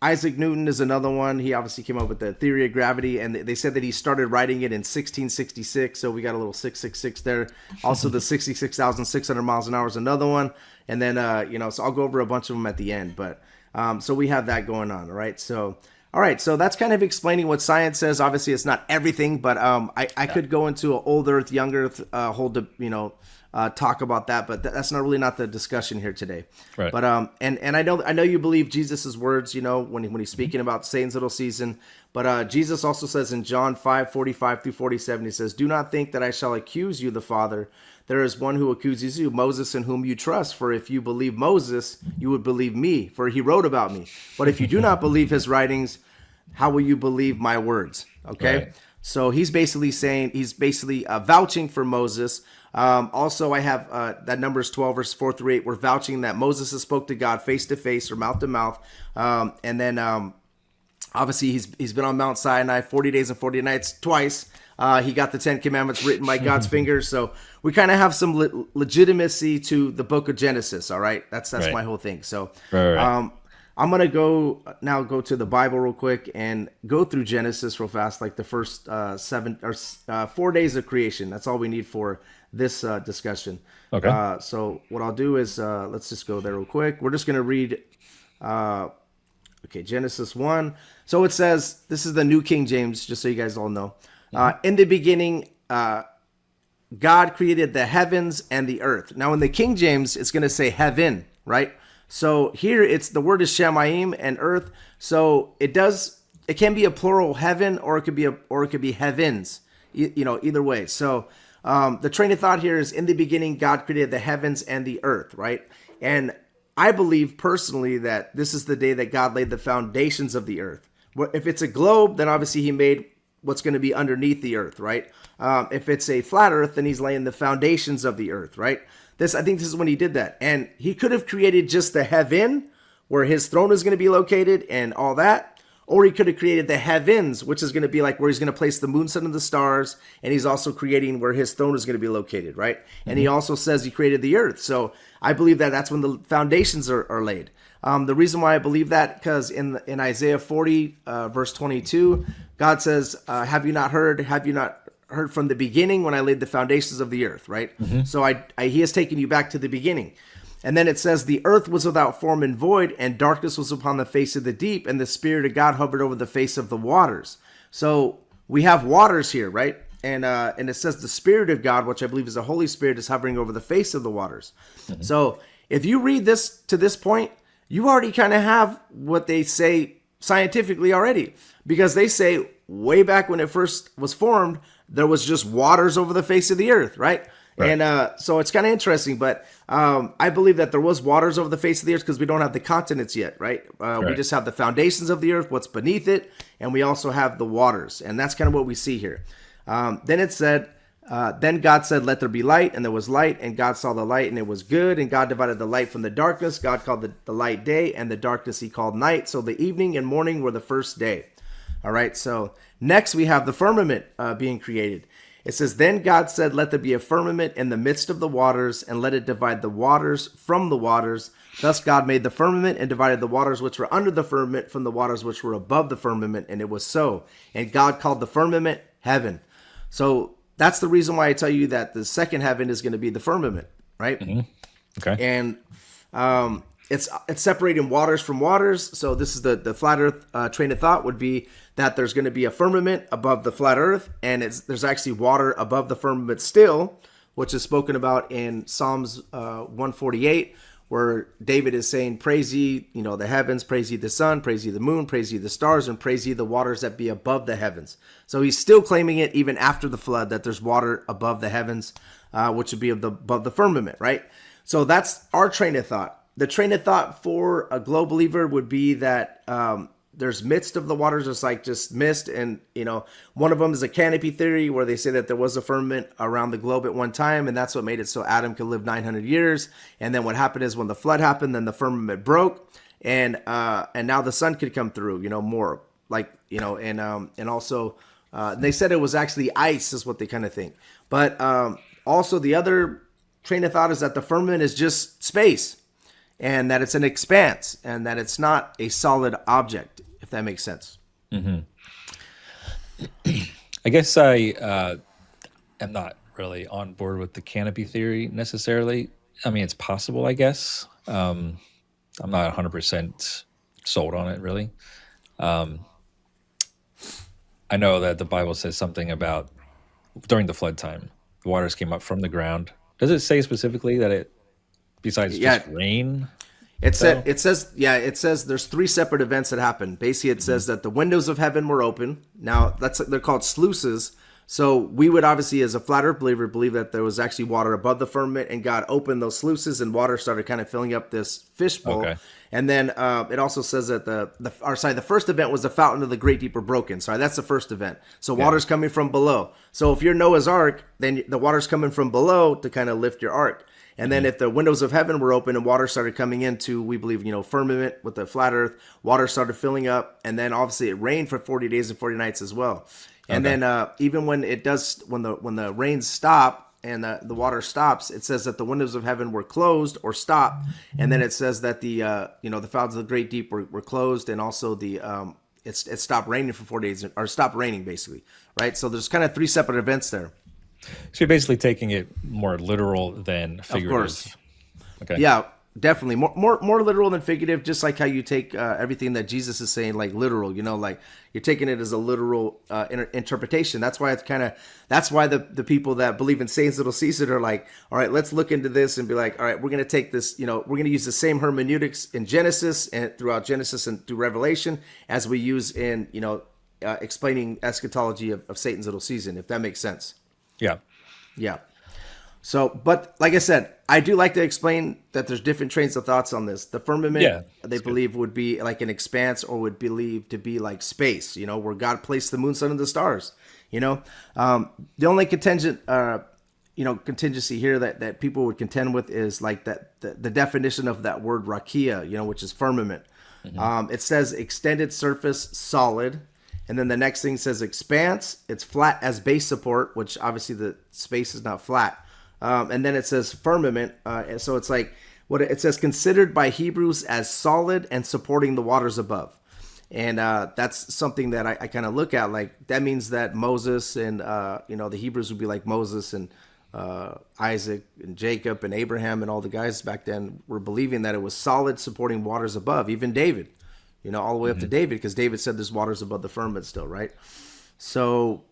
Isaac Newton is another one. He obviously came up with the theory of gravity, and they said that he started writing it in 1666. So we got a little 666 there. Also, the 66,600 miles an hour is another one, and then so I'll go over a bunch of them at the end. But so we have that going on. All right, so that's kind of explaining what science says. Obviously, it's not everything, but I could go into an old Earth, young Earth, talk about that, but that's not really the discussion here today. Right. But and I know you believe Jesus's words, when he's speaking about Satan's little season. But Jesus also says in John 5:45 through 47, he says, "Do not think that I shall accuse you, the Father. There is one who accuses you, Moses, in whom you trust. For if you believe Moses, you would believe me, for he wrote about me. But if you do not believe his writings, how will you believe my words?" Okay. Right. So he's basically vouching for Moses. Also, I have that Numbers 12 verse 4 through 8. We're vouching that Moses spoke to God face to face or mouth to mouth. And then obviously he's been on Mount Sinai 40 days and 40 nights twice. He got the 10 Commandments written by God's fingers. So we kind of have some legitimacy to the book of Genesis. All right. That's Right. my whole thing. So Right. I'm going to go to the Bible real quick and go through Genesis real fast, like the first 4 days of creation. That's all we need for this discussion. Okay. So what I'll do is let's just go there real quick. We're just going to read Genesis 1. So it says, this is the New King James, just so you guys all know. In the beginning, God created the heavens and the earth. Now in the King James, it's going to say heaven, right? So here the word is Shemaim and earth. So it can be a plural heaven, or it could be heavens, either way. So the train of thought here is, in the beginning, God created the heavens and the earth, right? And I believe personally that this is the day that God laid the foundations of the earth. If it's a globe, then obviously he made what's going to be underneath the earth, right? If it's a flat earth, then he's laying the foundations of the earth, right? I think this is when he did that. And he could have created just the heaven, where his throne is going to be located and all that. Or he could have created the heavens, which is going to be like where he's going to place the moon, sun, and the stars. And he's also creating where his throne is going to be located, right? And he also says he created the earth. So I believe that that's when the foundations are laid. The reason why I believe that, because in Isaiah 40, verse 22, God says, have you not heard from the beginning when I laid the foundations of the earth, right? So he has taken you back to the beginning. And then it says, the earth was without form and void, and darkness was upon the face of the deep, and the Spirit of God hovered over the face of the waters. So we have waters here, right? And it says the Spirit of God, which I believe is the Holy Spirit, is hovering over the face of the waters. So if you read this to this point, you already kind of have what they say scientifically already, because they say way back when it first was formed, there was just waters over the face of the earth, right? And so it's kind of interesting, but I believe that there was waters over the face of the earth because we don't have the continents yet, right? We just have the foundations of the earth, what's beneath it, and we also have the waters, and that's kind of what we see here. Then it said, then God said, let there be light, and there was light, and God saw the light, and it was good, and God divided the light from the darkness. God called the light day, and the darkness he called night. So the evening and morning were the first day. All right, so next we have the firmament being created. It says, then God said, let there be a firmament in the midst of the waters, and let it divide the waters from the waters. Thus God made the firmament and divided the waters which were under the firmament from the waters which were above the firmament, and it was so. And God called the firmament heaven. So that's the reason why I tell you that the second heaven is going to be the firmament, right? Mm-hmm. Okay. And it's separating waters from waters. So this is the flat earth train of thought would be that there's going to be a firmament above the flat earth, and there's actually water above the firmament still, which is spoken about in Psalms 148, where David is saying, praise ye, the heavens, praise ye the sun, praise ye the moon, praise ye the stars, and praise ye the waters that be above the heavens. So he's still claiming it even after the flood, that there's water above the heavens, which would be above the firmament, right? So that's our train of thought. The train of thought for a globe believer would be that there's midst of the waters, it's like just mist. And, one of them is a canopy theory where they say that there was a firmament around the globe at one time. And that's what made it so Adam could live 900 years. And then what happened is when the flood happened, then the firmament broke. And now the sun could come through, more like, and also they said it was actually ice is what they kind of think. But also the other train of thought is that the firmament is just space, and that it's an expanse, and that it's not a solid object, if that makes sense. Mm-hmm. I guess I am not really on board with the canopy theory necessarily. I mean, it's possible, I guess. I'm not 100% sold on it, really. I know that the Bible says something about during the flood time, the waters came up from the ground. Does it say specifically that it, besides just rain? It says there's three separate events that happened. Basically, it says that the windows of heaven were open. Now, they're called sluices. So we would obviously, as a flat earth believer, believe that there was actually water above the firmament, and God opened those sluices, and water started kind of filling up this fishbowl. Okay. And then it also says that the first event was the fountain of the great deep were broken. Sorry, that's the first event. So water's coming from below. So if you're Noah's Ark, then the water's coming from below to kind of lift your ark. And then if the windows of heaven were open and water started coming into, we believe, firmament with the flat earth, water started filling up. And then obviously it rained for 40 days and 40 nights as well. And then even when the rains stop and the water stops, it says that the windows of heaven were closed or stopped. And then it says that the fountains of the great deep were closed, and also it stopped raining for 4 days, or stopped raining basically, right? So there's kind of three separate events there. So you're basically taking it more literal than figurative. Of course. Okay. Yeah, definitely. More literal than figurative, just like how you take everything that Jesus is saying, like literal, like you're taking it as a literal interpretation. That's why the people that believe in Satan's little Caesar are like, all right, let's look into this and be like, all right, we're going to take this, we're going to use the same hermeneutics in Genesis and throughout Genesis and through Revelation as we use in, explaining eschatology of Satan's little season, if that makes sense. Yeah. So, but like I said, I do like to explain that there's different trains of thoughts on this. The firmament, they believe would be like an expanse, or would believe to be like space, where God placed the moon, sun, and the stars. The only contingency here that people would contend with is like that the definition of that word rakia, which is firmament. Mm-hmm. It says extended surface, solid. And then the next thing says expanse. It's flat as base support, which obviously the space is not flat. And then it says firmament. So it's like what it says, considered by Hebrews as solid and supporting the waters above. And that's something that I kind of look at. Like that means that Moses and the Hebrews would be like Moses and Isaac and Jacob and Abraham and all the guys back then were believing that it was solid, supporting waters above. Even David. All the way up to David, because David said there's waters above the firmament still, right? So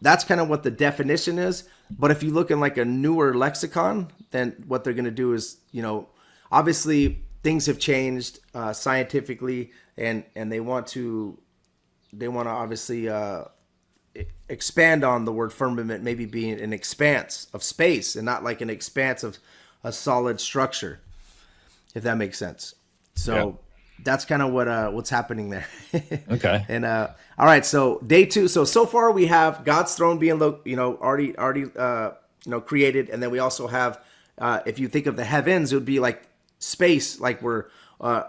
that's kind of what the definition is. But if you look in like a newer lexicon, then what they're going to do is, obviously things have changed scientifically, and they want to obviously expand on the word firmament, maybe being an expanse of space and not like an expanse of a solid structure, if that makes sense. So. Yeah. that's kind of what's happening there. Okay. And all right, so day 2. So far we have God's throne being already created, and then we also have if you think of the heavens, it would be like space, like we're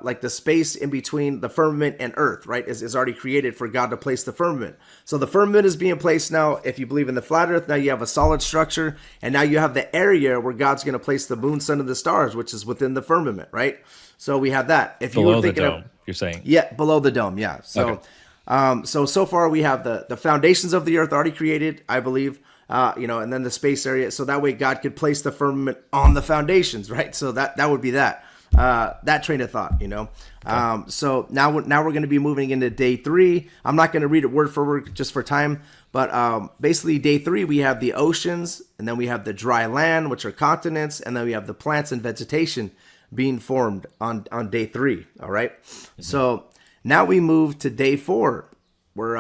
like the space in between the firmament and earth, right, is already created for God to place the firmament. So the firmament is being placed now. If you believe in the flat earth, now you have a solid structure, and now you have the area where God's going to place the moon, sun, and the stars, which is within the firmament, right? So we have that. If you Below were the thinking dome, of, you're saying? yeah, below the dome, yeah. So Okay. so far we have the foundations of the earth already created, I believe. And then the space area, so that way God could place the firmament on the foundations, right? So that would be that train of thought, So now we're going to be moving into day 3. I'm not going to read it word for word just for time, but basically day 3 we have the oceans, and then we have the dry land, which are continents, and then we have the plants and vegetation being formed on day 3. All right. Mm-hmm. So now we move to day 4, where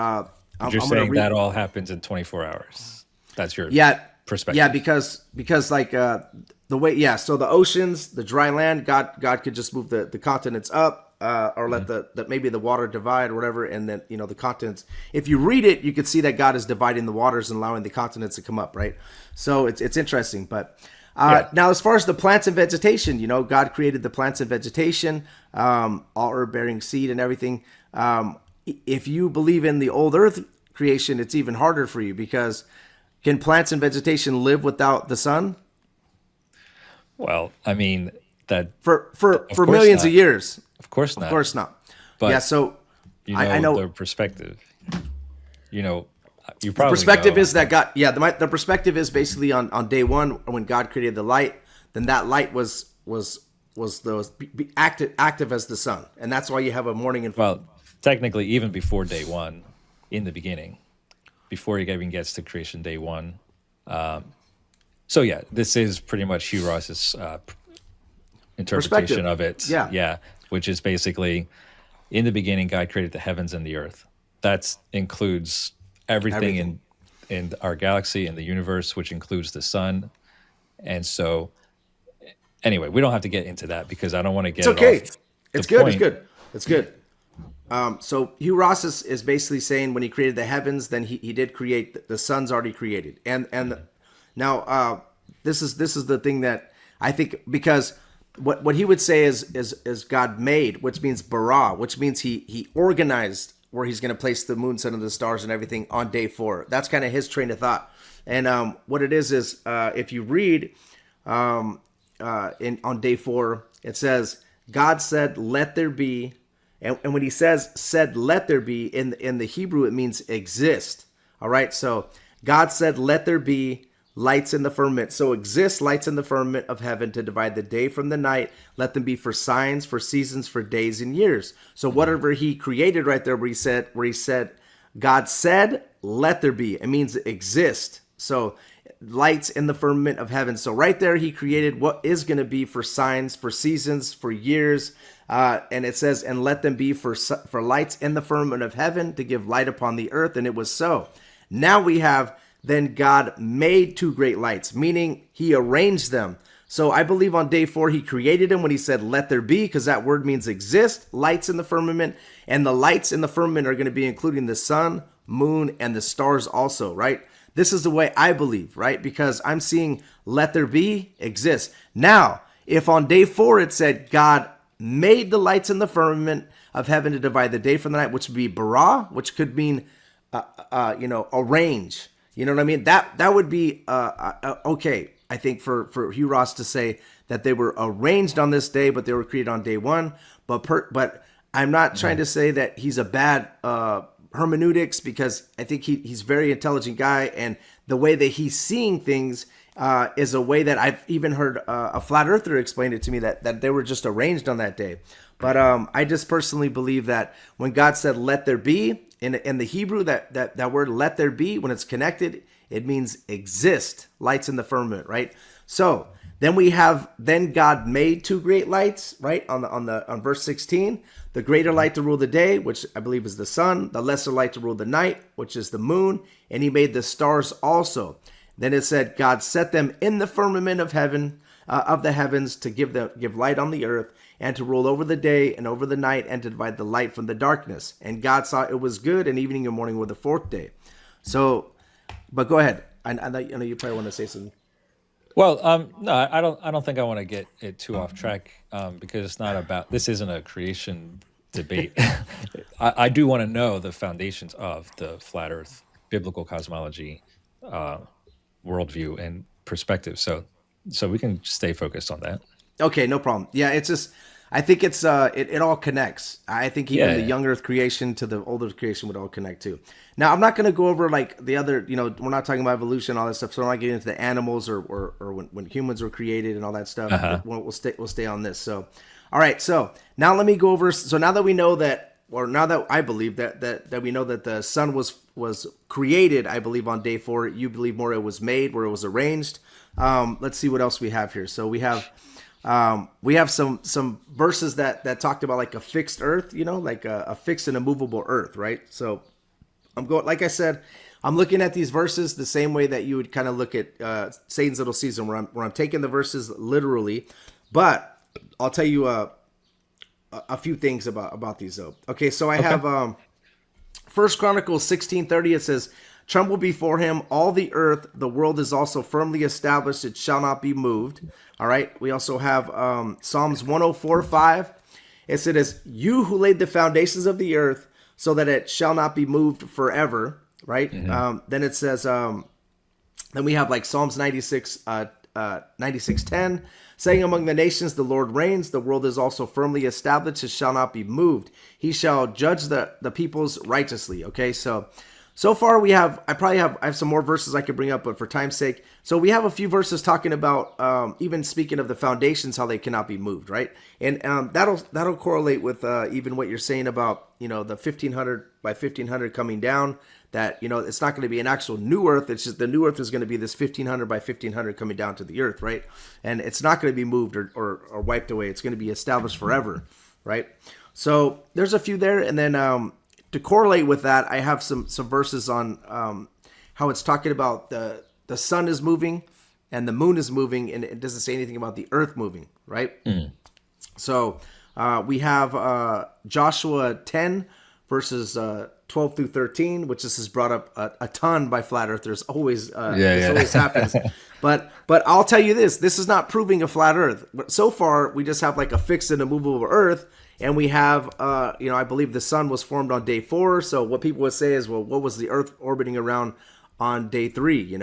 you're saying that all happens in 24 hours. That's your perspective. Yeah, because like the way, so the oceans, the dry land, God could just move the continents up, or let the maybe the water divide or whatever, and then the continents. If you read it, you could see that God is dividing the waters and allowing the continents to come up, right? So it's interesting, but. Now, as far as the plants and vegetation, God created the plants and vegetation, all herb-bearing seed and everything. If you believe in the old earth creation, it's even harder for you, because can plants and vegetation live without the sun? Well, I mean, that for millions of years. Of course not. Of course not. But so I know the perspective. You probably the perspective know. Is that God, the perspective is basically on day 1 when God created the light, then that light was active as the sun, and that's why you have a morning and technically even before day 1, in the beginning, before he even gets to creation day 1. So this is pretty much Hugh Ross's interpretation of it. Yeah, which is basically, in the beginning God created the heavens and the earth. That includes everything. In our galaxy, in the universe, which includes the sun. And so anyway, we don't have to get into that, because I don't want to get It's good. It's good. So Hugh Ross is basically saying when he created the heavens, then he did create the sun's already created. And now this is the thing that I think, because what he would say is God made, which means bara, which means he organized where he's going to place the moon, sun, and the stars and everything on day 4. That's kind of his train of thought. And what it is if you read on day 4, it says, God said, let there be. And when he said, let there be, in the Hebrew, it means exist. All right. So God said, let there be lights in the firmament. So exist lights in the firmament of heaven to divide the day from the night. Let them be for signs, for seasons, for days and years. So whatever he created right there, where he said, God said, let there be, it means exist. So lights in the firmament of heaven. So right there, he created what is going to be for signs, for seasons, for years. And it says, and let them be for lights in the firmament of heaven to give light upon the earth. And it was so. Now we have, then God made 2 great lights, meaning he arranged them. So I believe on day 4, he created them when he said, let there be, because that word means exist, lights in the firmament. And the lights in the firmament are going to be including the sun, moon, and the stars also, right? This is the way I believe, right? Because I'm seeing let there be, exist. Now, if on day 4 it said God made the lights in the firmament of heaven to divide the day from the night, which would be bara, which could mean, arrange. You know what I mean? That would be okay, I think, for Hugh Ross to say that they were arranged on this day, but they were created on day 1. But I'm not trying to say that he's a bad hermeneutics, because I think he's a very intelligent guy, and the way that he's seeing things is a way that I've even heard a flat earther explain it to me, that they were just arranged on that day. But I just personally believe that when God said let there be, in the Hebrew, that word let there be, when it's connected, it means exist, lights in the firmament, right? So then God made 2 great lights, right? On verse 16, the greater light to rule the day, which I believe is the sun, the lesser light to rule the night, which is the moon, and he made the stars also. Then it said, God set them in the firmament of heaven of the heavens, to give light on the earth, and to rule over the day and over the night, and to divide the light from the darkness. And God saw it was good, and evening and morning were the fourth day. So, but go ahead. I know you probably want to say something. Well, no, I don't think I want to get it too off track, because it's not about. This isn't a creation debate. I do want to know the foundations of the flat Earth, biblical cosmology, worldview, and perspective. So we can stay focused on that. Okay, no problem. Yeah, it's just, I think it's it all connects. I think even the young Earth creation to the old Earth creation would all connect too. Now, I'm not going to go over like the other, we're not talking about evolution, all that stuff. So I'm not getting into the animals or when humans were created and all that stuff. We'll stay on this. So, all right. So now let me go over. So now that we know that, or now that I believe that we know that the sun was created, I believe on day 4. You believe more it was made, where it was arranged. Let's see what else we have here. So we have some verses that talked about like a fixed earth, like a fixed and immovable earth, right? So like I said, I'm looking at these verses the same way that you would kind of look at Satan's Little Season, where I'm taking the verses literally, but I'll tell you a few things about these though. Okay, so I have First Chronicles 16:30. It says, "Tremble before him, all the earth. The world is also firmly established; it shall not be moved." All right. We also have Psalms 104:5. It says, "You who laid the foundations of the earth, so that it shall not be moved forever." Right. Then it says, then we have like Psalms 96:10, saying, "Among the nations the Lord reigns. The world is also firmly established; it shall not be moved. He shall judge the peoples righteously." Okay, so far I have some more verses I could bring up, but for time's sake, so we have a few verses talking about even speaking of the foundations, how they cannot be moved, right? And that'll correlate with even what you're saying about the 1500 by 1500 coming down. That it's not going to be an actual new earth. It's just the new earth is going to be this 1500 by 1500 coming down to the earth, right? And it's not going to be moved or wiped away. It's going to be established forever, right? So there's a few there, and then to correlate with that, I have some verses on how it's talking about the sun is moving and the moon is moving, and it doesn't say anything about the earth moving, right? So we have Joshua 10 verses 12 through 13, which this is brought up a ton by flat earthers. Always always happens. But I'll tell you this is not proving a flat earth. So far, we just have like a fixed and immovable earth. And we have, I believe the sun was formed on day 4. So what people would say is, well, what was the earth orbiting around on day 3?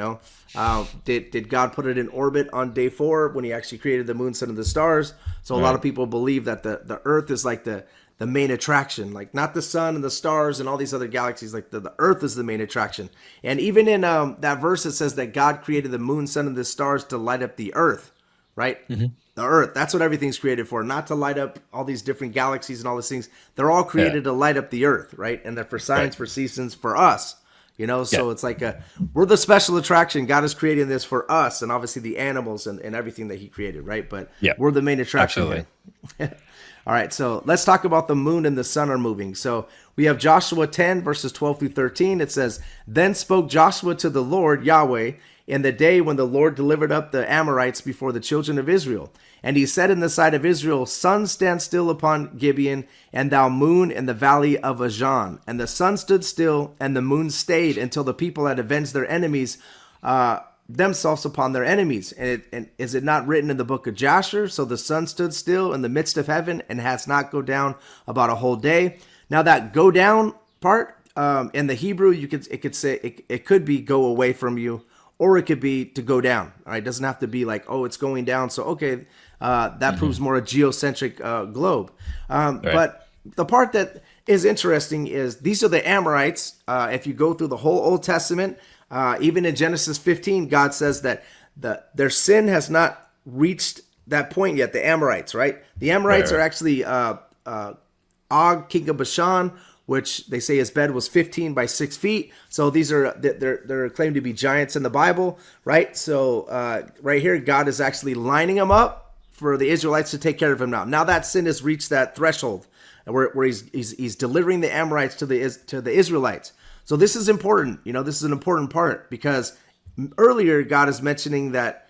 Did God put it in orbit on day 4 when he actually created the moon, sun, and the stars? So a lot of people believe that the earth is like the main attraction, like not the sun and the stars and all these other galaxies, like the earth is the main attraction. And even in that verse, it says that God created the moon, sun, and the stars to light up the earth, right? The earth, that's what everything's created for, not to light up all these different galaxies and all these things. They're all created to light up the earth, right? And they're for signs, for seasons, for us, so it's like we're the special attraction. God is creating this for us, and obviously the animals and everything that he created, right? But we're the main attraction. Absolutely. All right, so let's talk about the moon and the sun are moving. So we have Joshua 10, verses 12 through 13. It says, "Then spoke Joshua to the Lord, Yahweh, in the day when the Lord delivered up the Amorites before the children of Israel. And he said in the sight of Israel, Sun, stand still upon Gibeon, and thou moon in the valley of Ajan. And the sun stood still, and the moon stayed, until the people had avenged their enemies themselves upon their enemies. And is it not written in the book of Jasher? So the sun stood still in the midst of heaven, and has not go down about a whole day." Now that "go down" part in the Hebrew, it could be "go away from you," or it could be "to go down." All right, it doesn't have to be like, "Oh, it's going down." So okay, that proves more a geocentric globe. But the part that is interesting is these are the Amorites. If you go through the whole Old Testament, even in Genesis 15, God says that their sin has not reached that point yet. The Amorites, right? The Amorites are actually Og, king of Bashan, which they say his bed was 15 by 6 feet. So these are they're claimed to be giants in the Bible, right? So right here, God is actually lining them up for the Israelites to take care of him now. Now that sin has reached that threshold where he's delivering the Amorites to the Israelites. So this is important. This is an important part because earlier God is mentioning that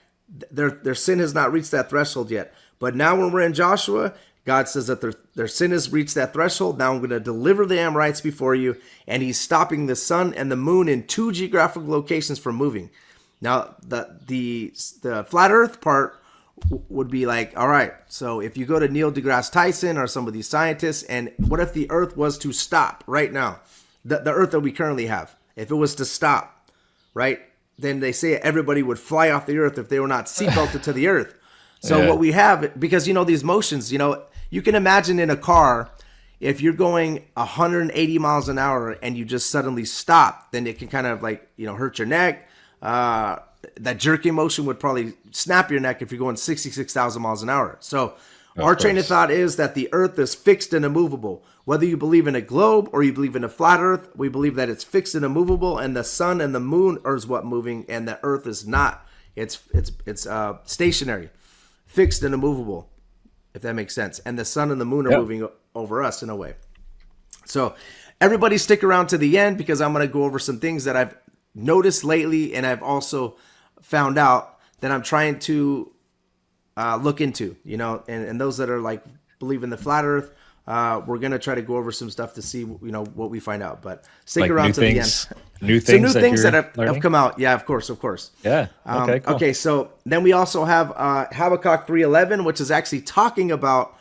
their sin has not reached that threshold yet. But now when we're in Joshua, God says that their sin has reached that threshold. Now I'm going to deliver the Amorites before you. And he's stopping the sun and the moon in 2 geographic locations from moving. Now, the flat earth part would be like, all right, so if you go to Neil deGrasse Tyson or some of these scientists, and what if the earth was to stop right now? The earth that we currently have, if it was to stop, right? Then they say everybody would fly off the earth if they were not seatbelted to the earth. So what we have, because, these motions, you can imagine in a car, if you're going 180 miles an hour and you just suddenly stop, then it can kind of like, hurt your neck. That jerking motion would probably snap your neck if you're going 66,000 miles an hour. So our train of thought is that the earth is fixed and immovable. Whether you believe in a globe or you believe in a flat earth, we believe that it's fixed and immovable, and the sun and the moon is what moving, and the earth is not. It's stationary, fixed and immovable, if that makes sense. And the sun and the moon are moving over us in a way. So everybody stick around to the end, because I'm going to go over some things that I've noticed lately, and I've also found out that I'm trying to look into, and those that are like believe in the flat earth, we're going to try to go over some stuff to see, what we find out, but stick like around to the end. New things, new things that have come out. Yeah, of course. Yeah. Okay, cool. Okay. So then we also have Habakkuk 3:11, which is actually talking about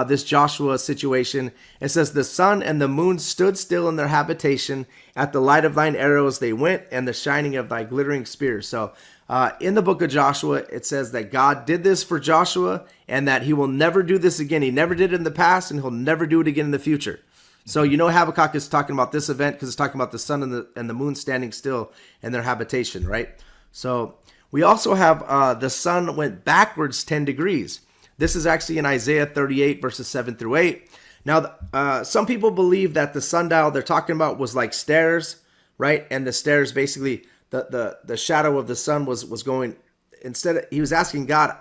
this Joshua situation. It says, the sun and the moon stood still in their habitation. At the light of thine arrows they went, and the shining of thy glittering spears. So in the book of Joshua, it says that God did this for Joshua, and that he will never do this again. He never did it in the past, and he'll never do it again in the future. So Habakkuk is talking about this event because it's talking about the sun and the moon standing still in their habitation, right? So we also have the sun went backwards 10 degrees. This is actually in Isaiah 38, verses 7 through 8. Now, some people believe that the sundial they're talking about was like stairs, right? And the stairs, basically, the shadow of the sun was going, he was asking God,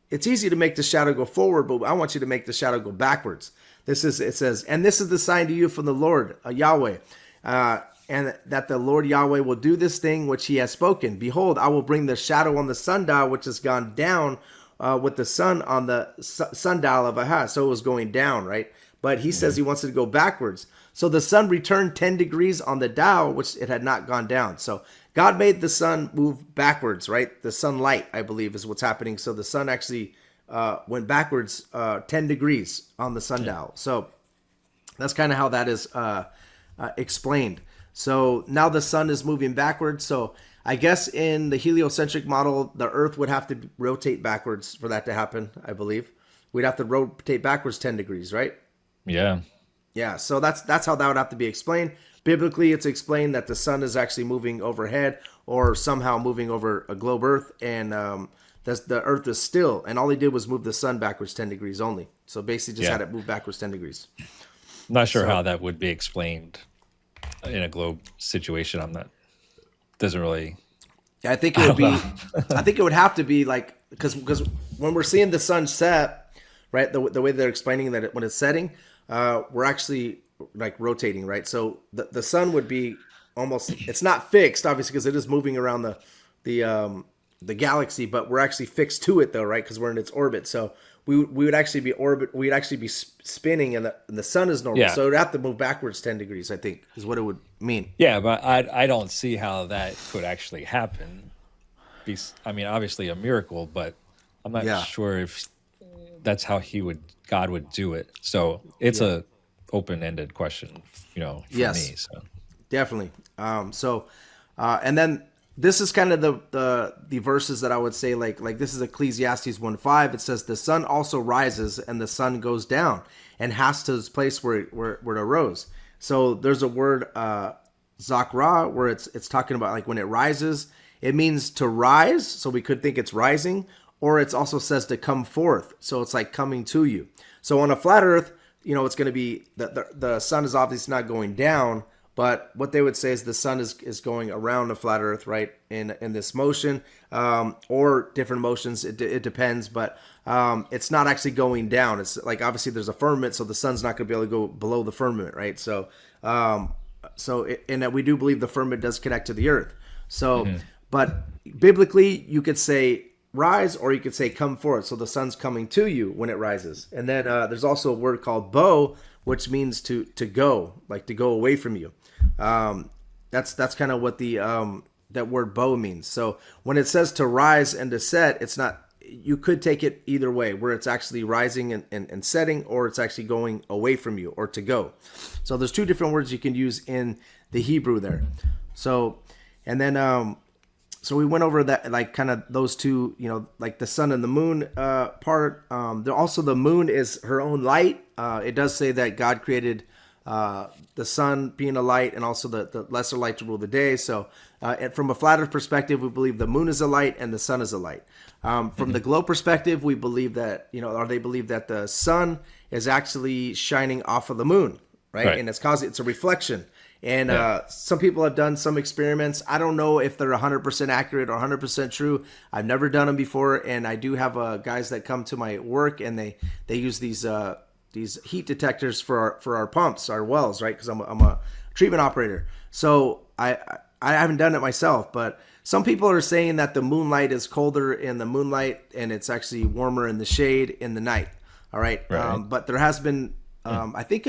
it's easy to make the shadow go forward, but I want you to make the shadow go backwards. It says, and this is the sign to you from the Lord, Yahweh, and that the Lord Yahweh will do this thing which he has spoken. Behold, I will bring the shadow on the sundial, which has gone down with the sun on the sundial of Ahaz. So it was going down, right? But he says he wants it to go backwards. So the sun returned 10 degrees on the dial, which it had not gone down. So God made the sun move backwards, right? The sunlight, I believe, is what's happening. So the sun actually went backwards 10 degrees on the sundial. So that's kind of how that is explained. So now the sun is moving backwards. So I guess in the heliocentric model, the Earth would have to rotate backwards for that to happen, I believe. We'd have to rotate backwards 10 degrees, right? Yeah. Yeah, so that's how that would have to be explained. Biblically, it's explained that the sun is actually moving overhead or somehow moving over a globe Earth, and the Earth is still, and all he did was move the sun backwards 10 degrees only. So basically just had it move backwards 10 degrees. I'm not sure how that would be explained in a globe situation. I'm not, doesn't really. Yeah, I think it would be, I think it would have to be like, because when we're seeing the sun set, right, the way they're explaining that when it's setting, we're actually like rotating, right? So the sun would be almost, it's not fixed, obviously, because it is moving around the galaxy, but we're actually fixed to it though, right? Because we're in its orbit. So we would actually be spinning, and the sun is normal. So it would have to move backwards 10 degrees, I think, is what it would mean. Yeah, but I don't see how that could actually happen. I mean, obviously a miracle, but I'm not sure if that's how God would do it. So it's a open-ended question, for me. So definitely. And then this is kind of the verses that I would say, like this is Ecclesiastes 1:5. It says, the sun also rises and the sun goes down and has to its place where it arose. So there's a word, zakra, where it's talking about like when it rises, it means to rise. So we could think it's rising, or it also says to come forth. So it's like coming to you. So on a flat earth, it's going to be the sun is obviously not going down, but what they would say is the sun is going around a flat earth, right, in this motion, or different motions. It depends, but it's not actually going down. It's like, obviously there's a firmament, so the sun's not going to be able to go below the firmament, right? So and we do believe the firmament does connect to the earth. So, but biblically, you could say rise, or you could say come forth. So the sun's coming to you when it rises. And then there's also a word called bow, which means to go, like to go away from you. That's kind of what the that word bow means. So when it says to rise and to set, it's not. You could take it either way, where it's actually rising and setting, or it's actually going away from you, or to go. So there's two different words you can use in the Hebrew there. So, and then so we went over that, like kind of those two, like the sun and the moon part. Also, the moon is her own light. It does say that God created the sun being a light, and also the lesser light to rule the day. So and from a flat earth perspective, we believe the moon is a light and the sun is a light. From the globe perspective, we believe that, or they believe that the sun is actually shining off of the moon, right? And it's a reflection. And some people have done some experiments. I don't know if they're 100% accurate or 100% true. I've never done them before, and I do have guys that come to my work, and they use these heat detectors for our pumps, our wells, right? Because I'm a treatment operator. So I haven't done it myself, but some people are saying that the moonlight is colder in the moonlight, and it's actually warmer in the shade in the night. All right. But there has been, I think,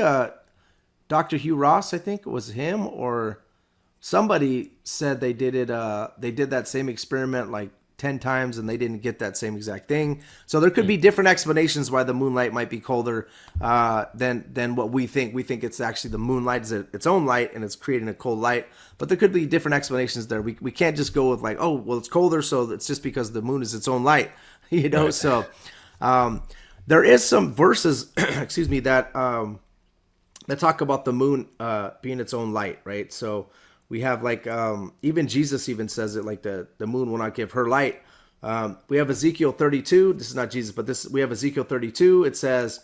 Dr. Hugh Ross, I think it was him or somebody said they did it. They did that same experiment like 10 times and they didn't get that same exact thing. So there could be different explanations why the moonlight might be colder than what we think. We think it's actually the moonlight is its own light and it's creating a cold light. But there could be different explanations there. We can't just go with like, oh, well, it's colder, so it's just because the moon is its own light, Right. So there is some verses, excuse me, that talk about the moon being its own light, right? So we have like even Jesus even says it, like the moon will not give her light. We have Ezekiel 32. This is not Jesus, but we have Ezekiel 32. It says,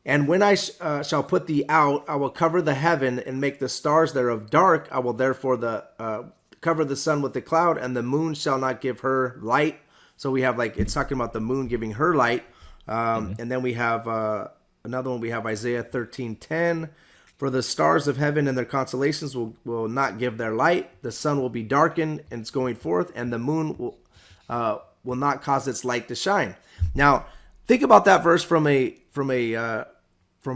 "And when I shall put thee out, I will cover the heaven and make the stars thereof dark. I will therefore cover the sun with the cloud, and the moon shall not give her light." So we have like it's talking about the moon giving her light, and then we have another one. We have Isaiah 13:10. "For the stars of heaven and their constellations will not give their light. The sun will be darkened in its going forth, and the moon will not cause its light to shine." Now, think about that verse from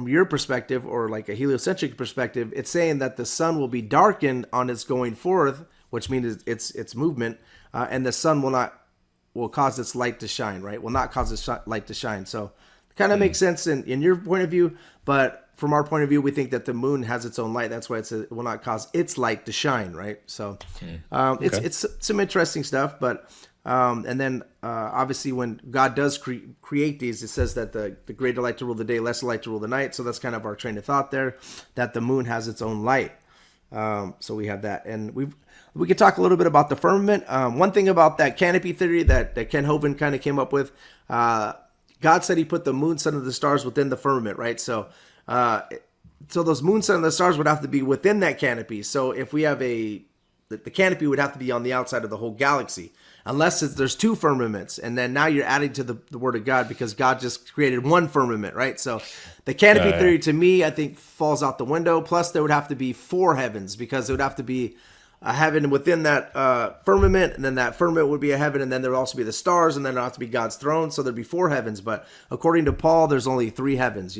your perspective, or like a heliocentric perspective. It's saying that the sun will be darkened on its going forth, which means its movement, and the sun will cause its light to shine. Right? Will not cause its light to shine. So, it kind of makes sense in your point of view, but from our point of view, we think that the moon has its own light. That's why it will not cause its light to shine, right? So it's some interesting stuff. But and then obviously when God does create these, it says that the greater light to rule the day, lesser light to rule the night. So that's kind of our train of thought there, that the moon has its own light. So we have that. And we could talk a little bit about the firmament. One thing about that canopy theory that Ken Hovind kind of came up with, God said he put the moon, sun, and the stars within the firmament, right? So those moon, sun, and the stars would have to be within that canopy. So if we have the canopy would have to be on the outside of the whole galaxy, unless there's two firmaments. And then now you're adding to the word of God, because God just created one firmament, right? So the canopy theory to me, I think falls out the window. Plus there would have to be four heavens, because it would have to be a heaven within that firmament, and then that firmament would be a heaven, and then there would also be the stars, and then there would have to be God's throne. So there'd be four heavens. But according to Paul, there's only three heavens,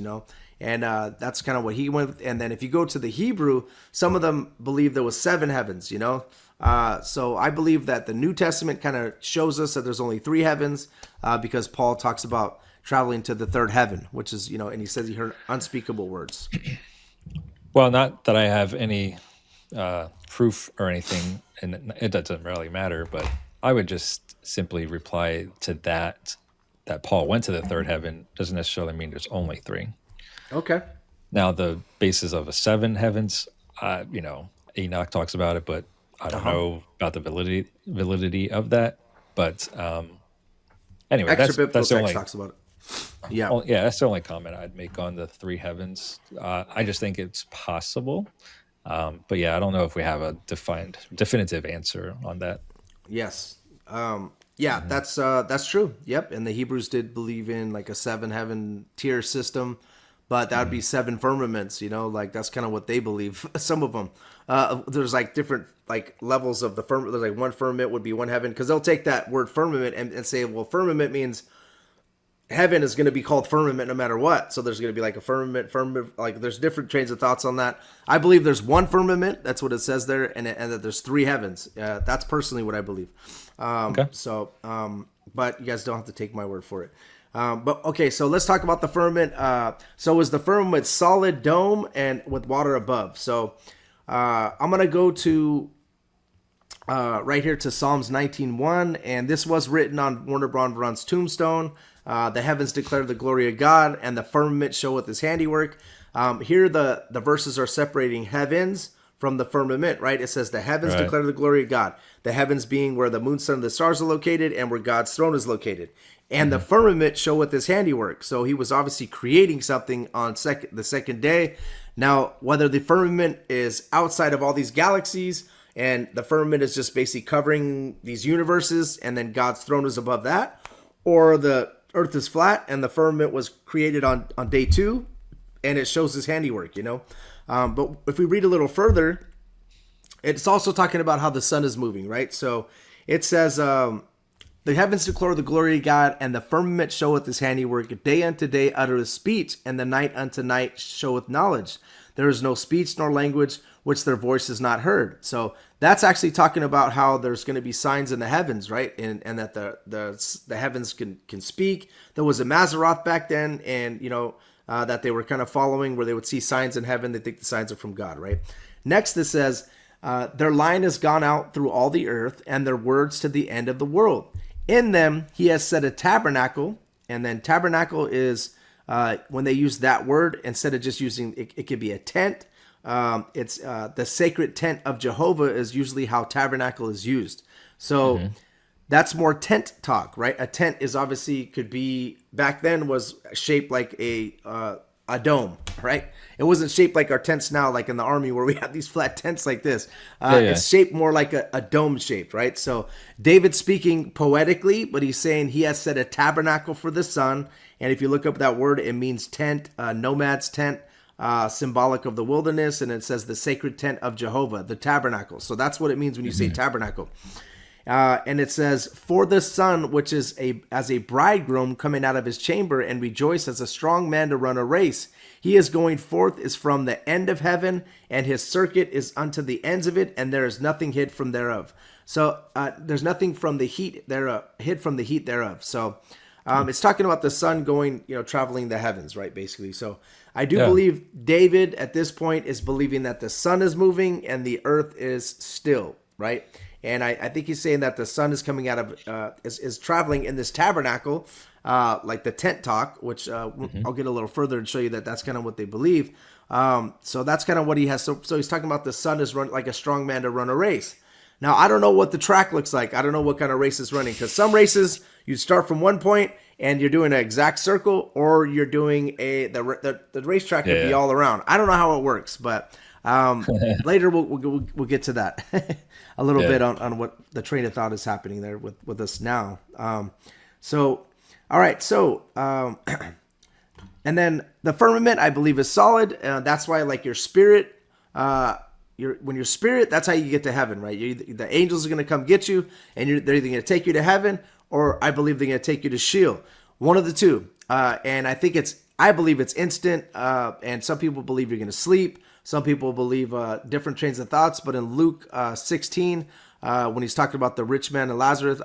and that's kind of what he went with. And then if you go to the Hebrew, some of them believe there was seven heavens, So I believe that the New Testament kind of shows us that there's only three heavens, because Paul talks about traveling to the third heaven, which is, and he says he heard unspeakable words. Well, not that I have any proof or anything, and it doesn't really matter, but I would just simply reply to that Paul went to the third heaven doesn't necessarily mean there's only three. Okay. Now, the basis of a seven heavens, Enoch talks about it, but I don't know about the validity of that. But anyway, that's the only talks about it. Yeah. That's the only comment I'd make on the three heavens. I just think it's possible. But yeah, I don't know if we have a definitive answer on that. Yes. That's true. Yep. And the Hebrews did believe in like a seven heaven tier system, but that would be seven firmaments, like that's kind of what they believe. Some of them, there's like different like levels of the firmament. There's like one firmament would be one heaven, because they'll take that word firmament and say, well, firmament means heaven is going to be called firmament no matter what. So there's going to be like a firmament, like there's different trains of thoughts on that. I believe there's one firmament. That's what it says there. And that there's three heavens. That's personally what I believe. Okay. So, but you guys don't have to take my word for it. But okay, so let's talk about the firmament. So is the firmament solid dome and with water above? So I'm going to go to right here to Psalms 19:1, and this was written on Werner Braun Braun's tombstone. The heavens declare the glory of God, and the firmament showeth his handiwork. Here the verses are separating heavens from the firmament, right? It says the heavens declare the glory of God. The heavens being where the moon, sun, and the stars are located, and where God's throne is located. And the firmament showeth his handiwork. So he was obviously creating something on the second day. Now, whether the firmament is outside of all these galaxies, and the firmament is just basically covering these universes, and then God's throne is above that, or the earth is flat and the firmament was created on day 2, and it shows his handiwork, but if we read a little further, it's also talking about how the sun is moving, right? So it says, the heavens declare the glory of God, and the firmament showeth his handiwork. Day unto day uttereth speech, and the night unto night showeth knowledge. There is no speech nor language which their voice is not heard. So that's actually talking about how there's going to be signs in the heavens, right? And that the heavens can speak. There was a Mazzaroth back then, and that they were kind of following, where they would see signs in heaven. They think the signs are from God, right? Next, it says, their line has gone out through all the earth, and their words to the end of the world. In them he has set a tabernacle, and then tabernacle is when they use that word, instead of just using it could be a tent. It's the sacred tent of Jehovah is usually how tabernacle is used. So that's more tent talk, right? A tent is obviously could be, back then was shaped like a dome, right? It wasn't shaped like our tents now, like in the army where we have these flat tents like this. It's shaped more like a dome shaped, right? So David's speaking poetically, but he's saying he has set a tabernacle for the sun. And if you look up that word, it means tent, nomad's tent, symbolic of the wilderness. And it says the sacred tent of Jehovah, the tabernacle. So that's what it means when you say tabernacle. And it says, for the sun, which is as a bridegroom coming out of his chamber, and rejoice as a strong man to run a race. He is going forth is from the end of heaven, and his circuit is unto the ends of it, and there is nothing hid from thereof. So there's nothing from the heat thereof, hid from the heat thereof. So it's talking about the sun going, traveling the heavens, right? Basically. So I do believe David at this point is believing that the sun is moving and the earth is still, right? And I think he's saying that the sun is coming out of, is traveling in this tabernacle, like the tent talk, which I'll get a little further and show you that that's kind of what they believe. So that's kind of what he has. So he's talking about the sun is run like a strong man to run a race. Now, I don't know what the track looks like. I don't know what kind of race is running, because some races you start from one point and you're doing an exact circle, or you're doing the racetrack could be all around. I don't know how it works, but later we'll get to that a little bit on what the train of thought is happening there with us now. So all right, so and then the firmament I believe is solid. That's why, like, your spirit, when your spirit, that's how you get to heaven, right? The angels are going to come get you, and they're either going to take you to heaven, or I believe they're going to take you to Sheol, one of the two. And I believe it's instant. And some people believe you're going to sleep. Some people believe different trains of thoughts. But in Luke 16, when he's talking about the rich man and Lazarus,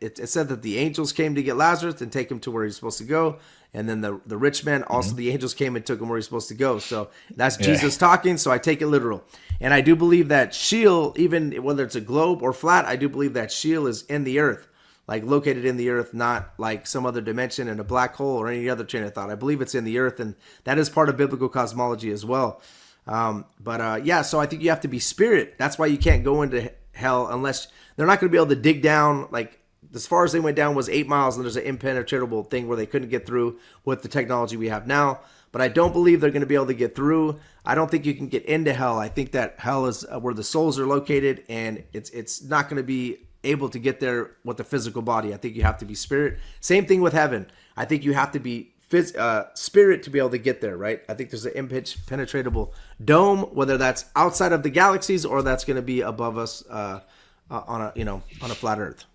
it said that the angels came to get Lazarus and take him to where he's supposed to go. And then the rich man, also the angels came and took him where he's supposed to go. So that's Jesus talking, so I take it literal. And I do believe that Sheol, even whether it's a globe or flat, I do believe that Sheol is in the earth, like located in the earth, not like some other dimension in a black hole or any other train of thought. I believe it's in the earth, and that is part of biblical cosmology as well. So I think you have to be spirit. That's why you can't go into hell unless they're not going to be able to dig down. Like, as far as they went down was 8 miles, and there's an impenetrable thing where they couldn't get through with the technology we have now. But I don't believe they're going to be able to get through. I don't think you can get into hell. I think that hell is where the souls are located, and it's not going to be able to get there with the physical body. I think you have to be spirit. Same thing with heaven. I think you have to be spirit to be able to get there, right? I think there's an impenetrable dome, whether that's outside of the galaxies or that's going to be above us on a flat Earth.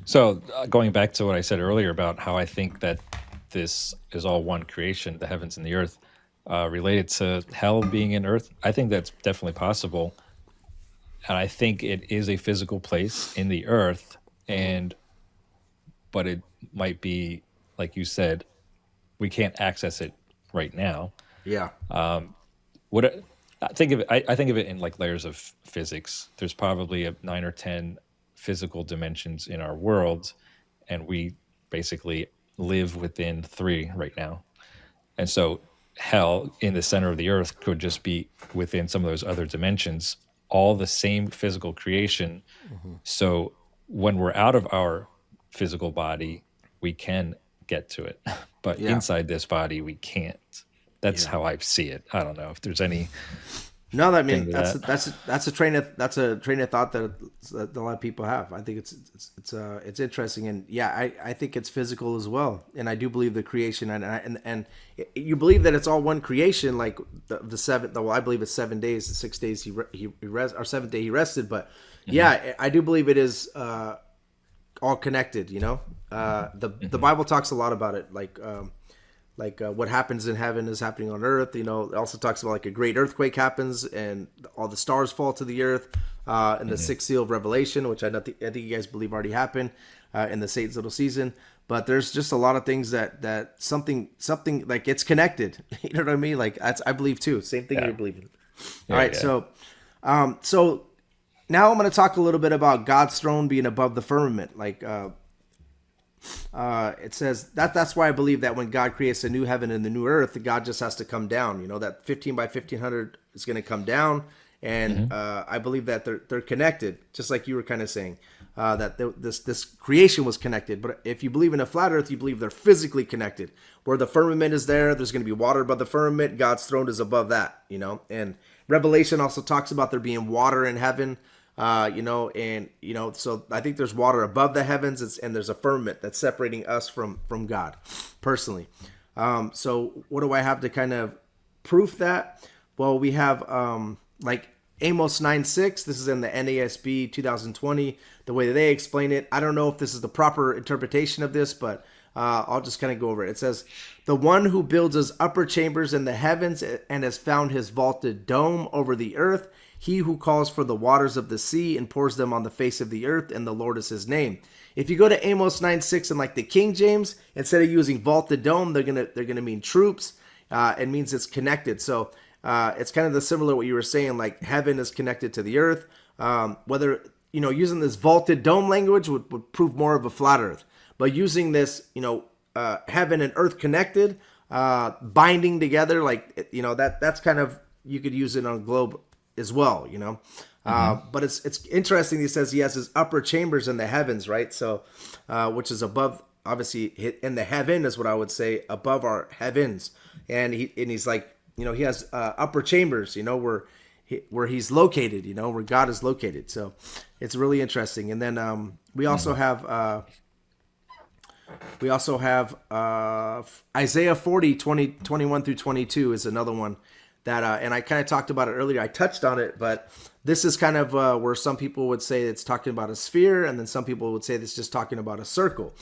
So going back to what I said earlier about how I think that this is all one creation, the heavens and the earth, related to hell being in earth, I think that's definitely possible. And I think it is a physical place in the earth, but it might be, like you said, we can't access it right now. Yeah. I think of it in like layers of physics. There's probably 9 or 10 physical dimensions in our world, and we basically live within 3 right now. And so hell in the center of the earth could just be within some of those other dimensions, all the same physical creation. So when we're out of our physical body, we can get to it, but inside this body we can't. That's how I see it. I don't know if there's any. No, I mean that's a train of thought that a lot of people have. I think it's interesting, and I think it's physical as well. And I do believe the creation, and you believe that it's all one creation, like the seven. Well, I believe it's 7 days, the 6 days he rest, or 7th day he rested. But I do believe it is all connected. You know, the Bible talks a lot about it, like what happens in heaven is happening on earth. You know, it also talks about like a great earthquake happens and all the stars fall to the earth, and the sixth seal of Revelation, which I think you guys believe already happened in the Satan's little season. But there's just a lot of things that something like it's connected. You know what I mean? Like I believe too. Same thing you believe in. All right, so now I'm going to talk a little bit about God's throne being above the firmament, like. It says that's why I believe that when God creates a new heaven and the new earth, God just has to come down. You know, that 15 by 1500 is going to come down, and I believe that they're connected, just like you were kind of saying that this creation was connected. But if you believe in a flat earth, you believe they're physically connected. Where the firmament is there's going to be water above the firmament. God's throne is above that. You know, and Revelation also talks about there being water in heaven. So I think there's water above the heavens, and there's a firmament that's separating us from God personally. So what do I have to kind of proof that? Well, we have like Amos 9:6. This is in the NASB 2020. The way that they explain it, I don't know if this is the proper interpretation of this, but I'll just kind of go over it. It says, "The one who builds his upper chambers in the heavens and has found his vaulted dome over the earth. He who calls for the waters of the sea and pours them on the face of the earth, and the Lord is his name." If you go to Amos 9:6 and like the King James, instead of using vaulted dome, they're gonna mean troops. It means it's connected. So it's kind of the similar what you were saying, like heaven is connected to the earth. Whether using this vaulted dome language would prove more of a flat earth, but using this heaven and earth connected, binding together, like that's kind of, you could use it on a globe as well, but it's interesting. He says he has his upper chambers in the heavens, right? So which is above, obviously in the heaven is what I would say, above our heavens, and he's like, he has upper chambers, where he's located, where God is located. So it's really interesting. And then we also have Isaiah 40, 21 through 22 is another one that, and I kind of talked about it earlier. I touched on it, but this is kind of where some people would say it's talking about a sphere, and then some people would say it's just talking about a circle.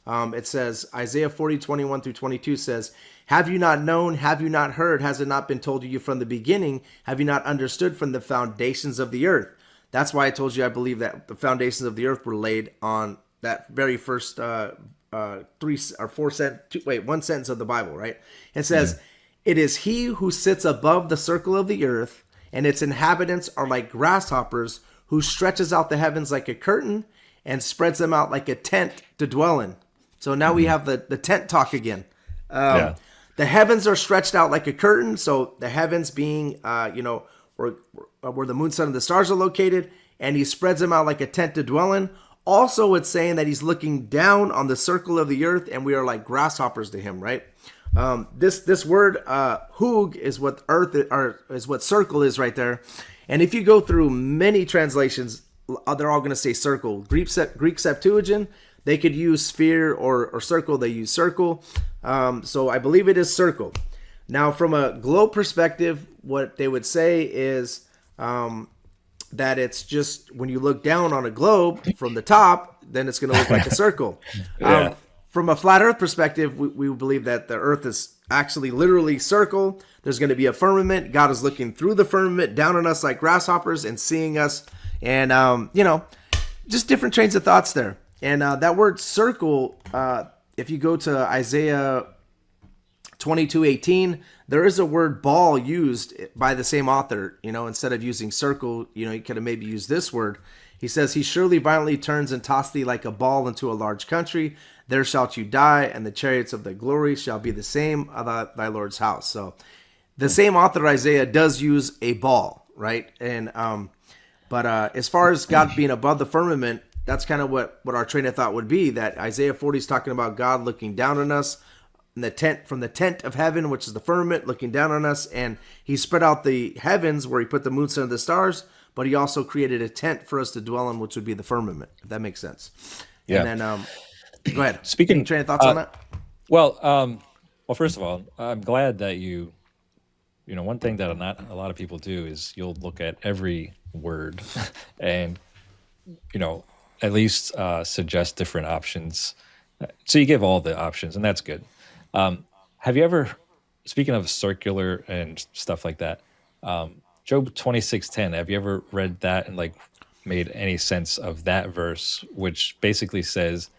It says, Isaiah 40, 21 through 22 says, "Have you not known? Have you not heard? Has it not been told to you from the beginning? Have you not understood from the foundations of the earth?" That's why I told you I believe that the foundations of the earth were laid on that very first 1 sentence of the Bible, right? It says, "It is he who sits above the circle of the earth, and its inhabitants are like grasshoppers, who stretches out the heavens like a curtain and spreads them out like a tent to dwell in." So now we have the tent talk again. The heavens are stretched out like a curtain. So the heavens being, where the moon, sun, and the stars are located, and he spreads them out like a tent to dwell in. Also, it's saying that he's looking down on the circle of the earth, and we are like grasshoppers to him, right? This word hug is what earth is what circle is right there. And if you go through many translations, they're all going to say circle. Greek Septuagint, They could use sphere or circle. They use circle. So I believe it is circle. Now, from a globe perspective, what they would say is that it's just when you look down on a globe from the top, then it's going to look like a circle. Yeah. From a flat Earth perspective, we believe that the Earth is actually literally circle. There's going to be a firmament. God is looking through the firmament down on us like grasshoppers and seeing us. And, just different trains of thoughts there. And that word circle, if you go to Isaiah 22:18, there is a word ball used by the same author. Instead of using circle, he could have maybe used this word. He says, he surely violently turns and toss thee like a ball into a large country. There shalt you die, and the chariots of the glory shall be the same of thy Lord's house. So the same author, Isaiah, does use a ball, right? And but as far as God being above the firmament, that's kind of what our train of thought would be, that Isaiah 40 is talking about God looking down on us in the tent, from the tent of heaven, which is the firmament, looking down on us. And he spread out the heavens where he put the moon, sun, and the stars, but he also created a tent for us to dwell in, which would be the firmament, if that makes sense. Yeah. And then, go ahead. Speaking Any train of thoughts on that? Well, first of all, I'm glad that one thing that not a lot of people do is you'll look at every word and, at least suggest different options. So you give all the options, and that's good. Have you ever, speaking of circular and stuff like that, Job 26:10, have you ever read that and made any sense of that verse, which basically says,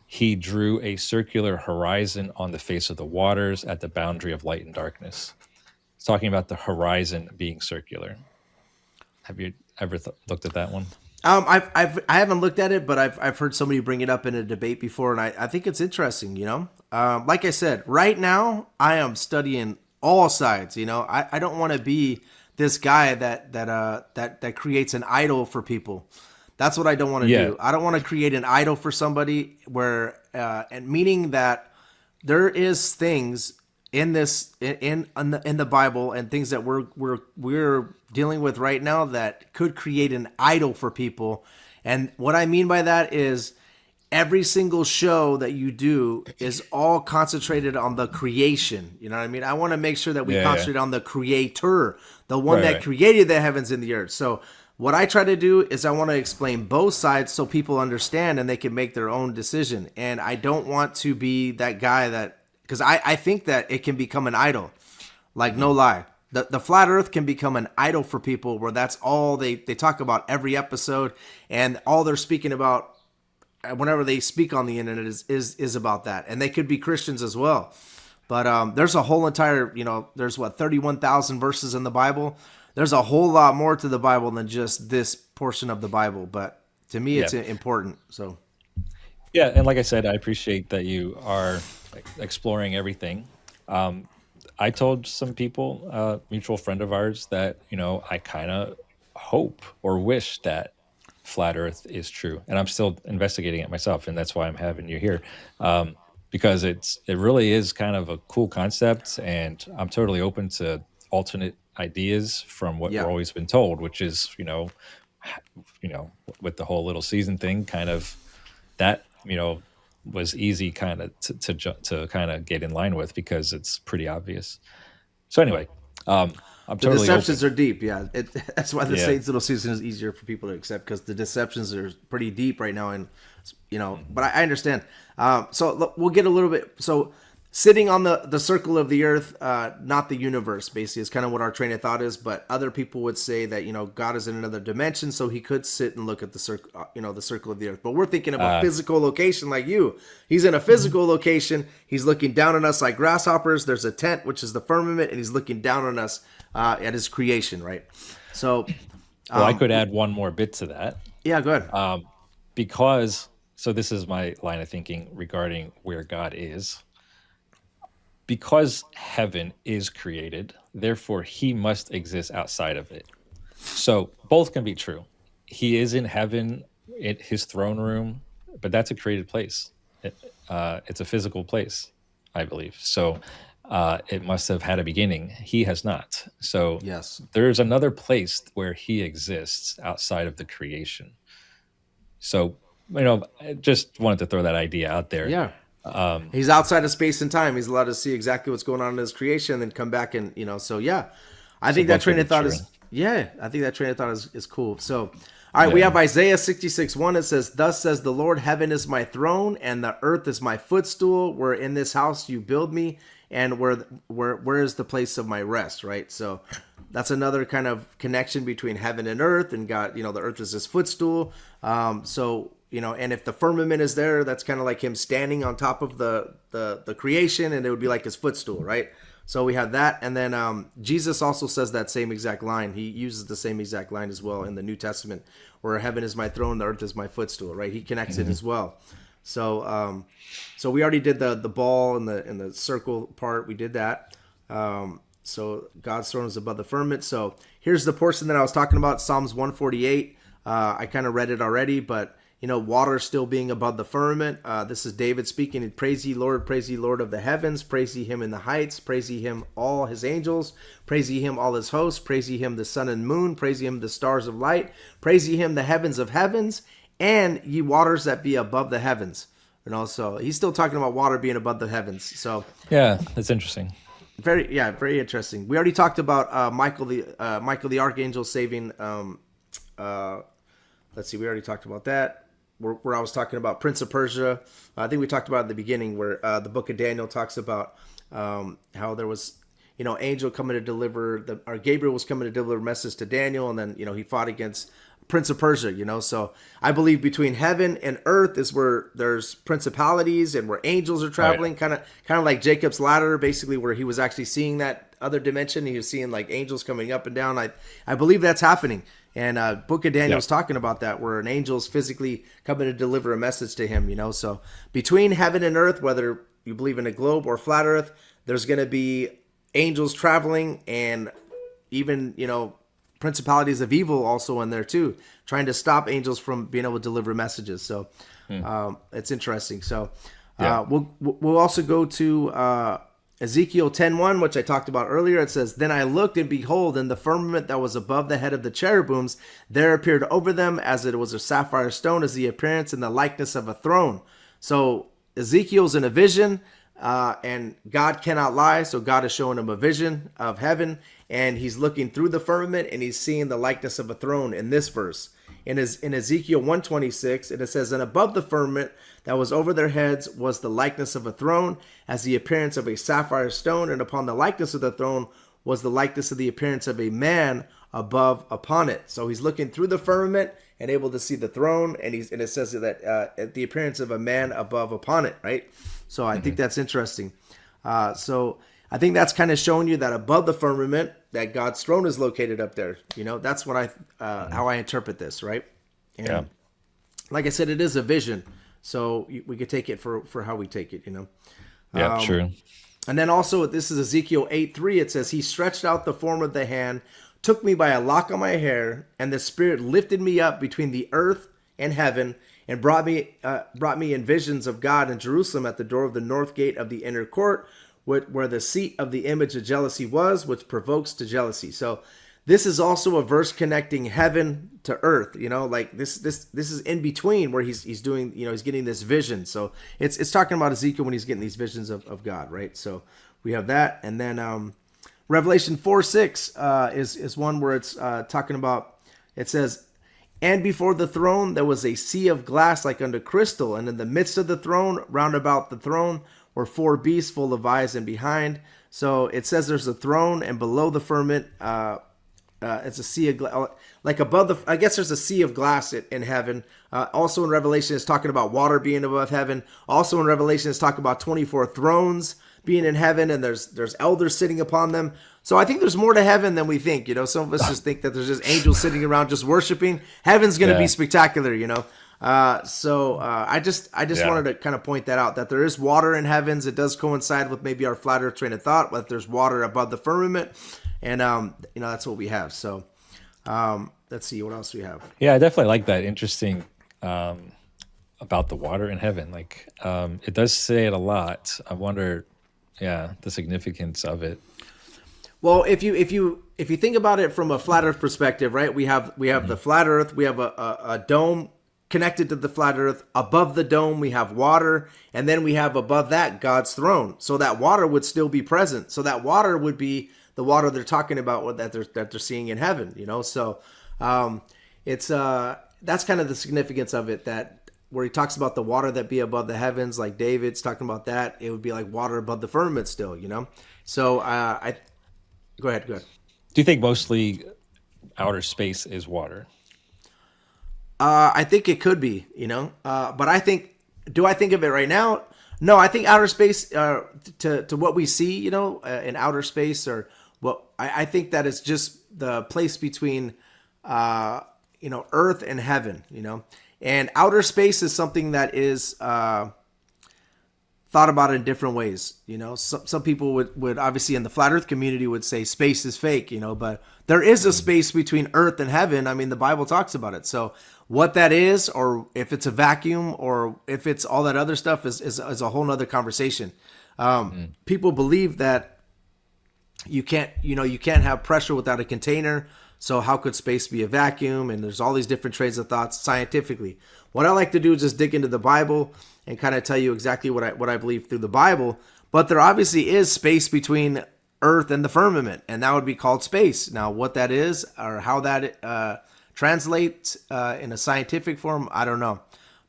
he drew a circular horizon on the face of the waters at the boundary of light and darkness. It's talking about the horizon being circular. Have you ever looked at that one? I haven't looked at it, but I've heard somebody bring it up in a debate before, and I think it's interesting. Like I said, right now I am studying all sides. I don't want to be this guy that creates an idol for people. That's what I don't want to do. I don't want to create an idol for somebody and meaning that there is things in this in the Bible and things that we're dealing with right now that could create an idol for people. And what I mean by that is every single show that you do is all concentrated on the creation. You know what I mean? I want to make sure that we concentrate on the creator, the one that created the heavens and the earth. So what I try to do is I want to explain both sides so people understand and they can make their own decision. And I don't want to be that guy because I think that it can become an idol. No lie. The flat earth can become an idol for people where that's all they talk about every episode, and all they're speaking about whenever they speak on the internet is about that. And they could be Christians as well. But there's a whole entire, there's 31,000 verses in the Bible. There's a whole lot more to the Bible than just this portion of the Bible. But to me, it's important. So. Yeah. And like I said, I appreciate that you are exploring everything. I told some people, a mutual friend of ours, that, I kind of hope or wish that flat earth is true. And I'm still investigating it myself. And that's why I'm having you here. Because it really is kind of a cool concept. And I'm totally open to alternate ideas from what we've always been told, which is, with the whole little season thing, kind of that, was easy kind of to kind of get in line with because it's pretty obvious. So anyway, I'm totally the deceptions open. are deep. Yeah, that's why the Saints little season is easier for people to accept, because the deceptions are pretty deep right now, and But I understand. So look, we'll get a little bit. So sitting on the circle of the earth, not the universe, basically, is kind of what our train of thought is. But other people would say that God is in another dimension, so he could sit and look at the circle, the circle of the earth. But we're thinking of a physical location, like you. He's in a physical location. He's looking down on us like grasshoppers. There's a tent, which is the firmament, and he's looking down on us at his creation, right? So, well, I could add one more bit to that. Yeah, go ahead. So this is my line of thinking regarding where God is. Because heaven is created, therefore he must exist outside of it. So both can be true. He is in heaven, his throne room, but that's a created place. It's a physical place, I believe. So it must have had a beginning. He has not. So yes, there's another place where he exists outside of the creation. So I just wanted to throw that idea out there. Yeah. He's outside of space and time. He's allowed to see exactly what's going on in his creation and then come back and, so yeah. I think that both train could of be thought true. I think that train of thought is cool. So, all right, we have Isaiah 66:1. It says, "Thus says the Lord, heaven is my throne and the earth is my footstool. Where in this house you build me, and where is the place of my rest?" Right? So that's another kind of connection between heaven and earth, and God, the earth is his footstool. And if the firmament is there, that's kind of like him standing on top of the creation, and it would be like his footstool, right? So we have that, and then Jesus also says that same exact line. He uses the same exact line as well in the New Testament, where heaven is my throne, the earth is my footstool, right? He connects it as well. So so we already did the ball and the circle part. We did that. So God's throne is above the firmament. So here's the portion that I was talking about, Psalms 148. I kind of read it already, but water still being above the firmament. This is David speaking. Praise ye Lord of the heavens. Praise ye him in the heights. Praise ye him all his angels. Praise ye him all his hosts. Praise ye him the sun and moon. Praise ye him the stars of light. Praise ye him the heavens of heavens, and ye waters that be above the heavens. So he's still talking about water being above the heavens. So Yeah, that's interesting. very interesting. We already talked about Michael the archangel saving. Let's see, we already talked about that. Where I was talking about Prince of Persia. I think we talked about it at the beginning, where the book of Daniel talks about how there was, angel coming to deliver, or Gabriel was coming to deliver a message to Daniel, and then, he fought against Prince of Persia, So I believe between heaven and earth is where there's principalities and where angels are traveling, kind of like Jacob's ladder, basically, where he was actually seeing that other dimension. He was seeing like angels coming up and down. I believe that's happening. And Book of Daniel is talking about that, where an angel's physically coming to deliver a message to him, So between heaven and earth, whether you believe in a globe or flat earth, there's going to be angels traveling, and even, principalities of evil also in there too, trying to stop angels from being able to deliver messages. So it's interesting. So we'll also go to Ezekiel 10:1, which I talked about earlier. It says, "Then I looked, and behold, in the firmament that was above the head of the cherubims, there appeared over them, as it was a sapphire stone, as the appearance and the likeness of a throne." So Ezekiel's in a vision, and God cannot lie. So God is showing him a vision of heaven, and he's looking through the firmament, and he's seeing the likeness of a throne in this verse. In Ezekiel 1:26, and it says, "And above the firmament that was over their heads was the likeness of a throne, as the appearance of a sapphire stone, and upon the likeness of the throne was the likeness of the appearance of a man above upon it." So he's looking through the firmament and able to see the throne, and it says that the appearance of a man above upon it, right? So I think that's interesting. So I think that's kind of showing you that above the firmament, that God's throne is located up there. That's what how I interpret this, right? And like I said, it is a vision, so we could take it for how we take it, Yeah, true. And then also, this is Ezekiel 8:3. It says, "He stretched out the form of the hand, took me by a lock of my hair, and the Spirit lifted me up between the earth and heaven, and brought me in visions of God in Jerusalem at the door of the north gate of the inner court, where the seat of the image of jealousy was, which provokes to jealousy." So this is also a verse connecting heaven to earth, like this is in between, where he's doing, he's getting this vision. So it's talking about Ezekiel when he's getting these visions of God, right? So we have that. And then Revelation 4:6 is one where it's talking about, it says, "And before the throne there was a sea of glass like unto crystal, and in the midst of the throne, round about the throne, were four beasts full of eyes and behind." So it says there's a throne, and below the firmament, it's a sea of glass. Like above I guess there's a sea of glass in heaven. Also in Revelation, it's talking about water being above heaven. Also in Revelation, it's talking about 24 thrones being in heaven, and there's elders sitting upon them. So I think there's more to heaven than we think. Some of us just think that there's just angels sitting around just worshiping. Heaven's going to be spectacular. So I just wanted to kind of point that out, that there is water in heavens. It does coincide with maybe our flat earth train of thought, but there's water above the firmament, and that's what we have. So let's see what else we have. Yeah, I definitely like that. Interesting about the water in heaven. Like it does say it a lot. I wonder, the significance of it. Well, if you think about it from a flat Earth perspective, right? We have the flat Earth. We have a dome connected to the flat earth. Above the dome, we have water. And then we have above that God's throne. So that water would still be present. So that water would be the water they're talking about that they're seeing in heaven, you know? So it's that's kind of the significance of it, that where he talks about the water that be above the heavens, like David's talking about that, it would be like water above the firmament still, you know? So go ahead. Do you think mostly outer space is water? I think it could be, you know, but do I think of it right now? No, I think outer space, to what we see, you know, in outer space, or what I think that it's just the place between, you know, earth and heaven, you know, and outer space is something that is thought about in different ways. You know, some people would obviously in the flat earth community would say space is fake, you know, but there is a space between earth and heaven. I mean, the Bible talks about it. So what that is, or if it's a vacuum, or if it's all that other stuff is a whole nother conversation. People believe that you can't have pressure without a container. So how could space be a vacuum? And there's all these different trains of thoughts scientifically. What I like to do is just dig into the Bible and kind of tell you exactly what I believe through the Bible. But there obviously is space between earth and the firmament, and that would be called space. Now, what that is, or how that translates in a scientific form, I don't know.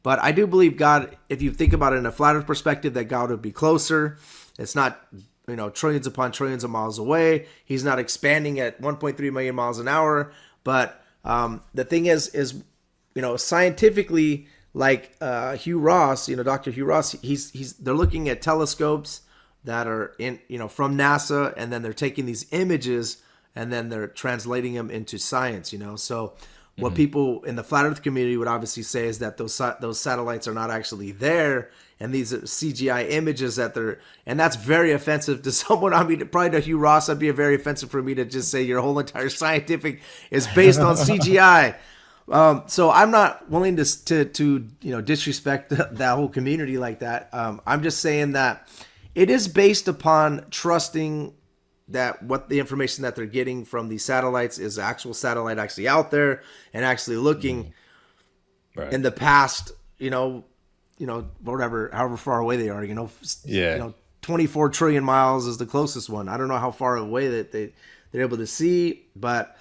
But I do believe God, if you think about it in a flat earth perspective, that God would be closer. It's not, you know, trillions upon trillions of miles away. He's not expanding at 1.3 million miles an hour. But the thing is, you know, scientifically, like Hugh Ross, you know, Dr. Hugh Ross, they're looking at telescopes that are in, you know, from NASA, and then they're taking these images and then they're translating them into science, you know. So what people in the flat earth community would obviously say is that those satellites are not actually there, and these are CGI images that they're, and that's very offensive to someone. I mean, probably to Hugh Ross, that'd be very offensive for me to just say your whole entire scientific is based on CGI. So I'm not willing to you know, disrespect that whole community like that. I'm just saying that it is based upon trusting that what the information that they're getting from these satellites is actual satellite actually out there and actually looking in the past, you know, whatever, however far away they are, you know, you know, 24 trillion miles is the closest one. I don't know how far away that they're able to see, but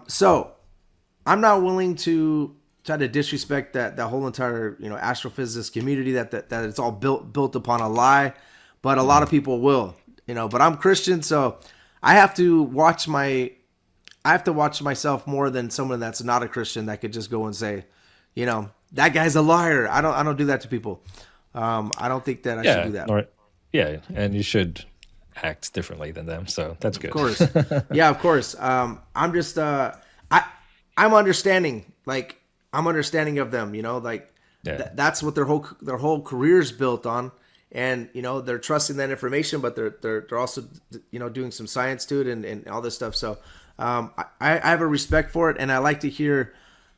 so I'm not willing to try to disrespect that whole entire, you know, astrophysics community, that it's all built upon a lie, but a lot of people will, you know. But I'm Christian, so I have to watch myself more than someone that's not a Christian that could just go and say, you know, that guy's a liar. I don't do that to people. I don't think that I should do that. Yeah, and you should act differently than them. So that's good. Of course. Yeah, of course. I'm just I'm understanding. Like, I'm understanding of them, you know, like that's what their whole career is built on. And, you know, they're trusting that information, but they're also, you know, doing some science to it and all this stuff. So I have a respect for it, and I like to hear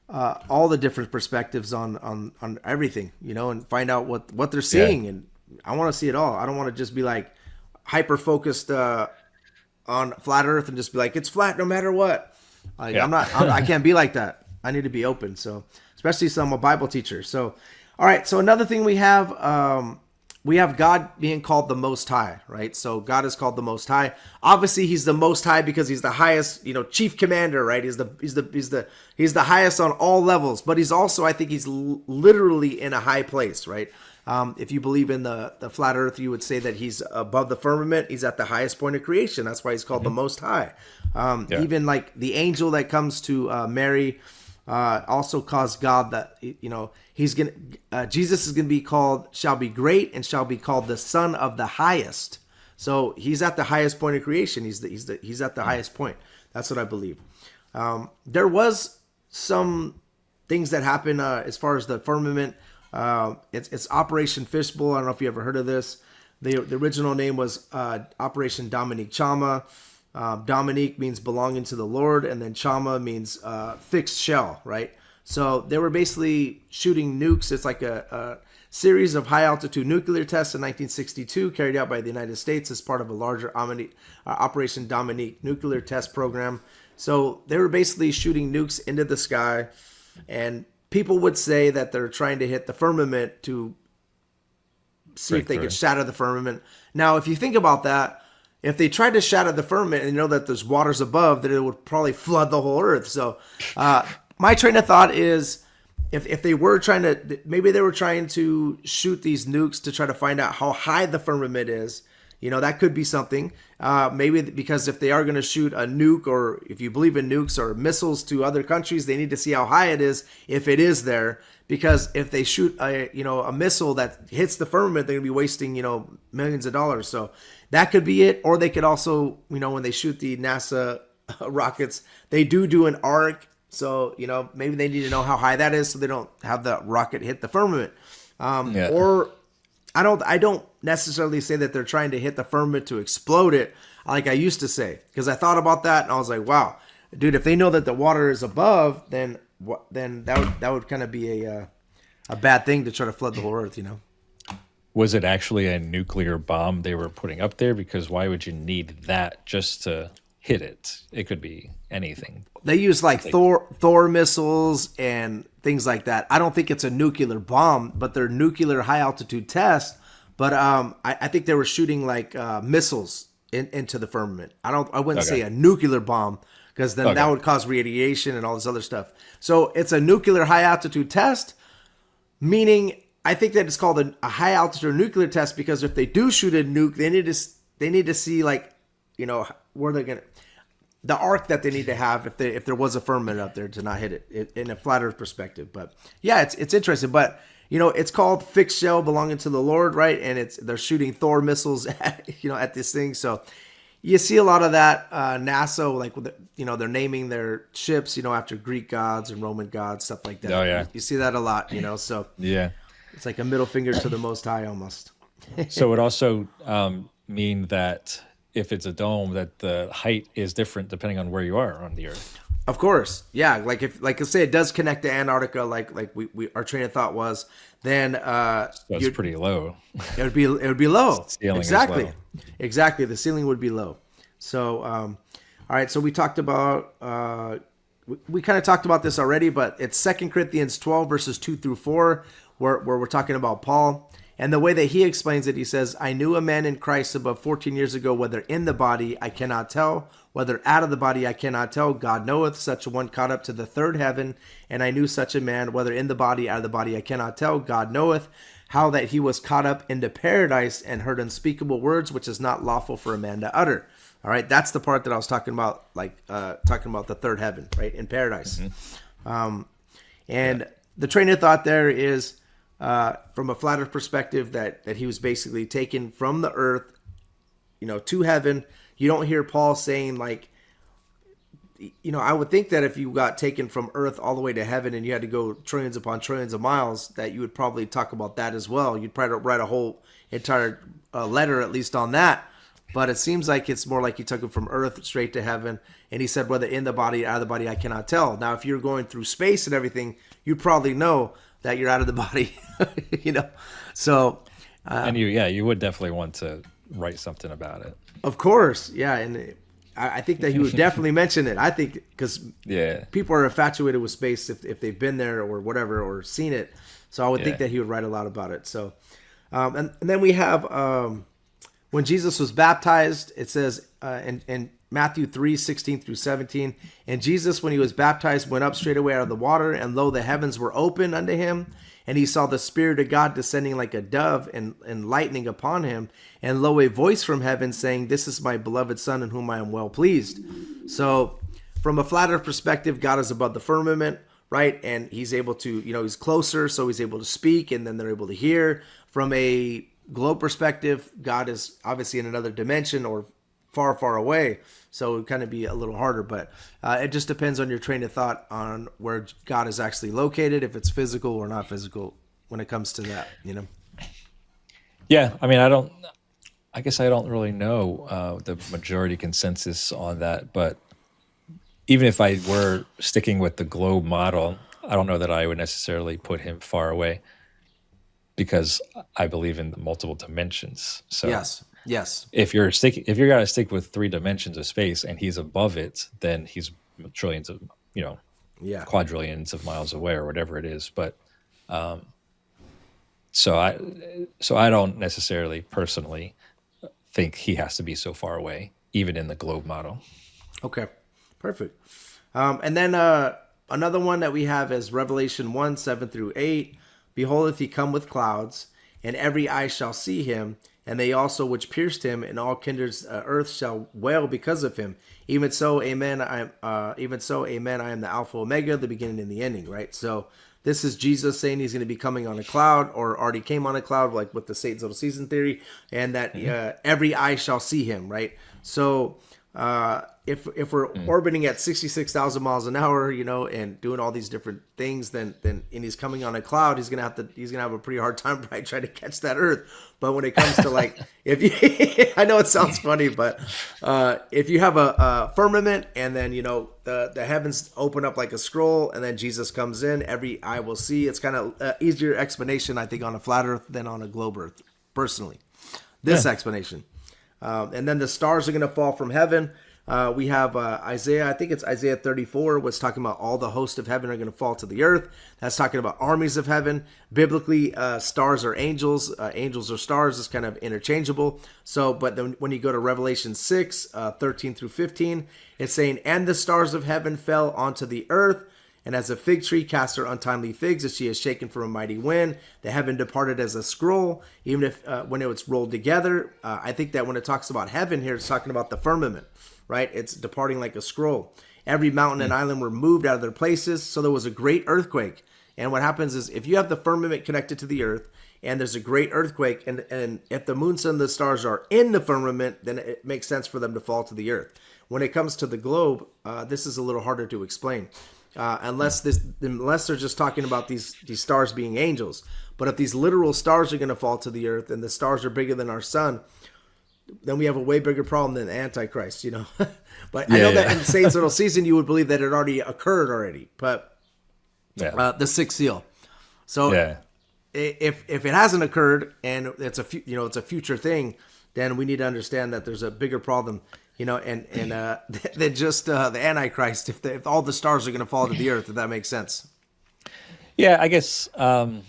all the different perspectives on everything, you know, and find out what they're seeing. And I want to see it all. I don't want to just be like hyper focused on flat Earth and just be like, it's flat no matter what. Like, I can't be like that. I need to be open. So especially since I'm a Bible teacher. So, all right. So another thing we have God being called the Most High, right? So God is called the Most High. Obviously, He's the Most High because He's the highest, you know, chief commander, right? He's the highest on all levels. But He's also, I think, He's literally in a high place, right? If you believe in the flat Earth, you would say that He's above the firmament. He's at the highest point of creation. That's why He's called the Most High. Even like the angel that comes to Mary also caused God that, you know, Jesus is going to be called, shall be great, and shall be called the Son of the Highest. So He's at the highest point of creation. He's at the highest point. That's what I believe. There was some things that happened as far as the firmament. It's Operation Fishbowl. I don't know if you ever heard of this. The original name was Operation Dominique Chama. Dominique means belonging to the Lord, and then Chama means fixed shell, right? So they were basically shooting nukes. It's like a series of high-altitude nuclear tests in 1962 carried out by the United States as part of a larger Operation Dominique nuclear test program. So they were basically shooting nukes into the sky, and people would say that they're trying to hit the firmament to see if they could shatter the firmament. Now, if you think about that, if they tried to shatter the firmament and you know that there's waters above, then it would probably flood the whole earth. So my train of thought is if they were trying to, maybe they were trying to shoot these nukes to try to find out how high the firmament is. You know, that could be something. Maybe because if they are going to shoot a nuke, or if you believe in nukes or missiles to other countries, they need to see how high it is, if it is there. Because if they shoot a missile that hits the firmament, they're going to be wasting, millions of dollars. So that could be it. Or they could also, when they shoot the NASA rockets, they do an arc. So, maybe they need to know how high that is so they don't have the rocket hit the firmament. Or I don't necessarily say that they're trying to hit the firmament to explode it, like I used to say, because I thought about that and I was like, wow, dude, if they know that the water is above, then that would kind of be a bad thing to try to flood the whole earth, Was it actually a nuclear bomb they were putting up there? Because why would you need that just to hit it? It could be anything. They use like Thor missiles and things like that. I don't think it's a nuclear bomb, but they're nuclear high altitude tests. But I think they were shooting like missiles into the firmament. I wouldn't say a nuclear bomb, because then that would cause radiation and all this other stuff. So it's a nuclear high altitude test, meaning I think that it's called a high altitude nuclear test, because if they do shoot a nuke, they need to see like, where they're gonna, the arc that they need to have if there was a firmament up there to not hit it in a flat Earth perspective. But yeah, it's interesting. But it's called fixed shell belonging to the Lord, right? And they're shooting Thor missiles at this thing. So you see a lot of that. NASA, like they're naming their ships after Greek gods and Roman gods, stuff like that. Oh yeah, you see that a lot. So yeah, it's like a middle finger to the Most High almost. So it also mean that if it's a dome, that the height is different depending on where you are on the Earth. Of course, yeah. Like I say, it does connect to Antarctica. Like we our train of thought was, then so it's pretty low. It would be low. Ceiling exactly, as well. Exactly. The ceiling would be low. So, all right. So we talked about we kind of talked about this already, but it's 2 Corinthians 12 verses 2-4, where we're talking about Paul. And the way that he explains it, he says, I knew a man in Christ above 14 years ago, whether in the body, I cannot tell, whether out of the body, I cannot tell. God knoweth, such a one caught up to the third heaven. And I knew such a man, whether in the body, out of the body, I cannot tell. God knoweth, how that he was caught up into paradise and heard unspeakable words, which is not lawful for a man to utter. All right, that's the part that I was talking about, talking about the third heaven, right, in paradise. And the train of thought there is, from a flat earth perspective, that he was basically taken from the earth, to heaven. You don't hear Paul saying like, I would think that if you got taken from earth all the way to heaven and you had to go trillions upon trillions of miles, that you would probably talk about that as well. You'd probably write a whole entire letter at least on that. But it seems like it's more like he took him from earth straight to heaven. And he said, whether in the body, out of the body, I cannot tell. Now, if you're going through space and everything, you probably know that you're out of the body, So, and you would definitely want to write something about it. Of course, yeah, and I think that he would definitely mention it. I think because people are infatuated with space if they've been there or whatever or seen it. So I would think that he would write a lot about it. So, and then we have when Jesus was baptized. It says in Matthew 3:16-17, and Jesus, when he was baptized, went up straightway out of the water, and lo, the heavens were open unto him, and he saw the Spirit of God descending like a dove and lightning upon him, and lo, a voice from heaven saying, this is my beloved Son, in whom I am well pleased. So from a flat earth perspective, God is above the firmament, right? And he's able to, he's closer, so he's able to speak, and then they're able to hear. From a globe perspective, God is obviously in another dimension or far, far away. So it would kind of be a little harder, but it just depends on your train of thought on where God is actually located, if it's physical or not physical when it comes to that, Yeah. I mean, I guess I don't really know the majority consensus on that, but even if I were sticking with the globe model, I don't know that I would necessarily put him far away, because I believe in the multiple dimensions. So Yes. If you're gonna stick with 3 dimensions of space and he's above it, then he's trillions of Yeah. quadrillions of miles away or whatever it is. But so I don't necessarily personally think he has to be so far away, even in the globe model. Okay. Perfect. And then another one that we have is Revelation 1, 7 through 8. Behold, if he come with clouds, and every eye shall see him, and they also which pierced him, and all kindreds earth shall wail because of him. Even so, amen. Even so, amen. I am the Alpha Omega, the beginning and the ending. Right. So this is Jesus saying he's going to be coming on a cloud, or already came on a cloud, like with the Satan's little season theory, and that every eye shall see him. Right. So if we're orbiting at 66,000 miles an hour, and doing all these different things, then and he's coming on a cloud, he's gonna have a pretty hard time probably trying to catch that Earth. But when it comes to like, if you, I know it sounds funny, but if you have a firmament, and then the heavens open up like a scroll, and then Jesus comes in, every eye will see. It's kind of easier explanation, I think, on a flat Earth than on a globe Earth. Personally, this explanation. And then the stars are going to fall from heaven. We have Isaiah, I think it's Isaiah 34, was talking about all the hosts of heaven are going to fall to the earth. That's talking about armies of heaven. Biblically, stars are angels. Angels are stars. It's kind of interchangeable. So, but then when you go to Revelation 6, 13 through 15, it's saying, and the stars of heaven fell onto the earth, and as a fig tree cast her untimely figs, as she is shaken from a mighty wind, the heaven departed as a scroll, even if when it was rolled together. I think that when it talks about heaven here, it's talking about the firmament, right? It's departing like a scroll. Every mountain and island were moved out of their places, so there was a great earthquake. And what happens is, if you have the firmament connected to the earth, and there's a great earthquake, and if the moon, sun, and the stars are in the firmament, then it makes sense for them to fall to the earth. When it comes to the globe, this is a little harder to explain. Unless they're just talking about these stars being angels. But if these literal stars are going to fall to the earth, and the stars are bigger than our sun, then we have a way bigger problem than the Antichrist, But I know that in Satan's little season, you would believe that it already occurred already. But the sixth seal. So if it hasn't occurred, and it's a future thing, then we need to understand that there's a bigger problem. And than just the Antichrist, if all the stars are going to fall to the earth, if that makes sense. Yeah, I guess I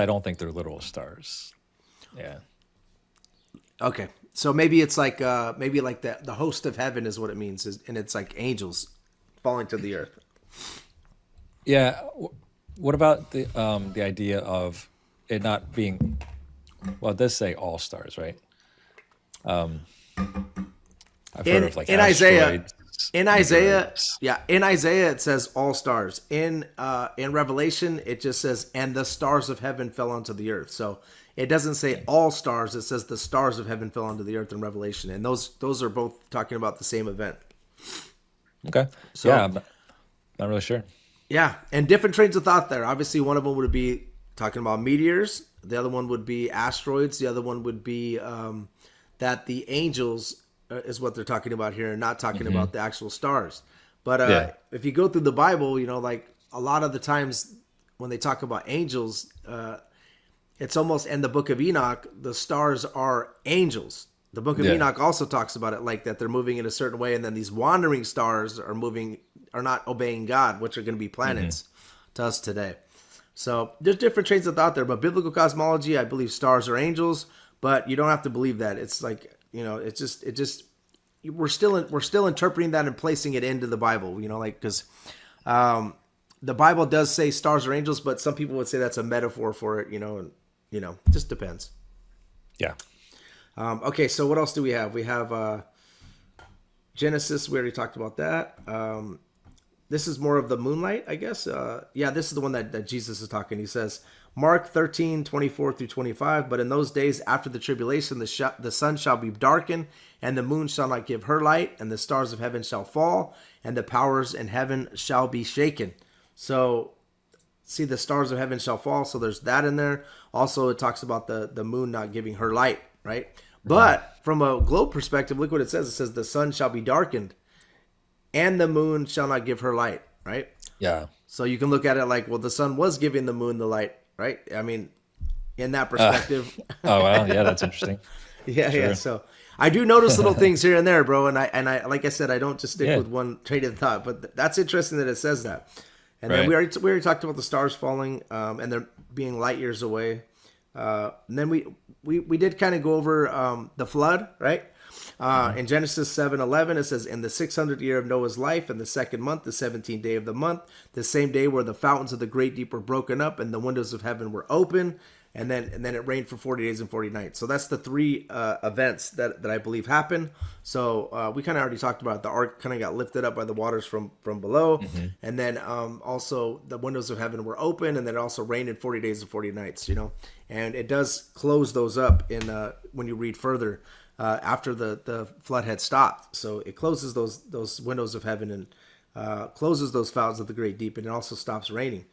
don't think they're literal stars. Yeah. Okay, so maybe it's like the host of heaven is what it means, and it's like angels falling to the earth. Yeah. What about the idea of it not being? Well, it does say all stars, right? I've heard of like in Isaiah. In Isaiah, it says all stars. In Revelation, it just says, and the stars of heaven fell onto the earth. So it doesn't say all stars. It says the stars of heaven fell onto the earth in Revelation, and those are both talking about the same event. Okay. So yeah, I'm not really sure. Yeah, and different trains of thought there. Obviously, one of them would be talking about meteors. The other one would be asteroids. The other one would be that the angels is what they're talking about here, and not talking about the actual stars. But if you go through the Bible, like a lot of the times when they talk about angels, it's almost in the book of Enoch, the stars are angels. The book of Enoch also talks about it like that they're moving in a certain way, and then these wandering stars are not obeying God, which are going to be planets to us today. So there's different trains of thought there, but biblical cosmology, I believe stars are angels, but you don't have to believe that. It's like, it's just we're still interpreting that and placing it into the Bible, because the Bible does say stars are angels, but some people would say that's a metaphor for it, and it just depends. Yeah. Okay, so what else do we have? We have Genesis. We already talked about that. This is more of the moonlight, I guess. This is the one that Jesus is talking. He says, Mark 13, 24 through 25, but in those days after the tribulation, the sun shall be darkened, and the moon shall not give her light, and the stars of heaven shall fall, and the powers in heaven shall be shaken. So, see, the stars of heaven shall fall, so there's that in there. Also, it talks about the moon not giving her light, right? But from a globe perspective, look what it says. It says the sun shall be darkened, and the moon shall not give her light, right? Yeah. So you can look at it like, well, the sun was giving the moon the light, right? I mean, in that perspective. Oh, well, yeah, that's interesting. Yeah. So I do notice little things here and there, bro. And I like I said, I don't just stick Yeah. with one train of thought. But that's interesting that it says that. And then Right. we already talked about the stars falling, and they're being light years away. And then we did kind of go over the flood, right? In Genesis 7:11, it says, "In the 600th year of Noah's life, in the second month, the 17th day of the month, the same day where the fountains of the great deep were broken up, and the windows of heaven were open, and then it rained for 40 days and 40 nights." So that's the three events that I believe happened. So we kind of already talked about it. The ark kind of got lifted up by the waters from below, and then also the windows of heaven were open, and then it also rained in 40 days and 40 nights. And it does close those up in when you read further. After the flood had stopped, so it closes those windows of heaven and closes those fountains of the great deep, and it also stops raining.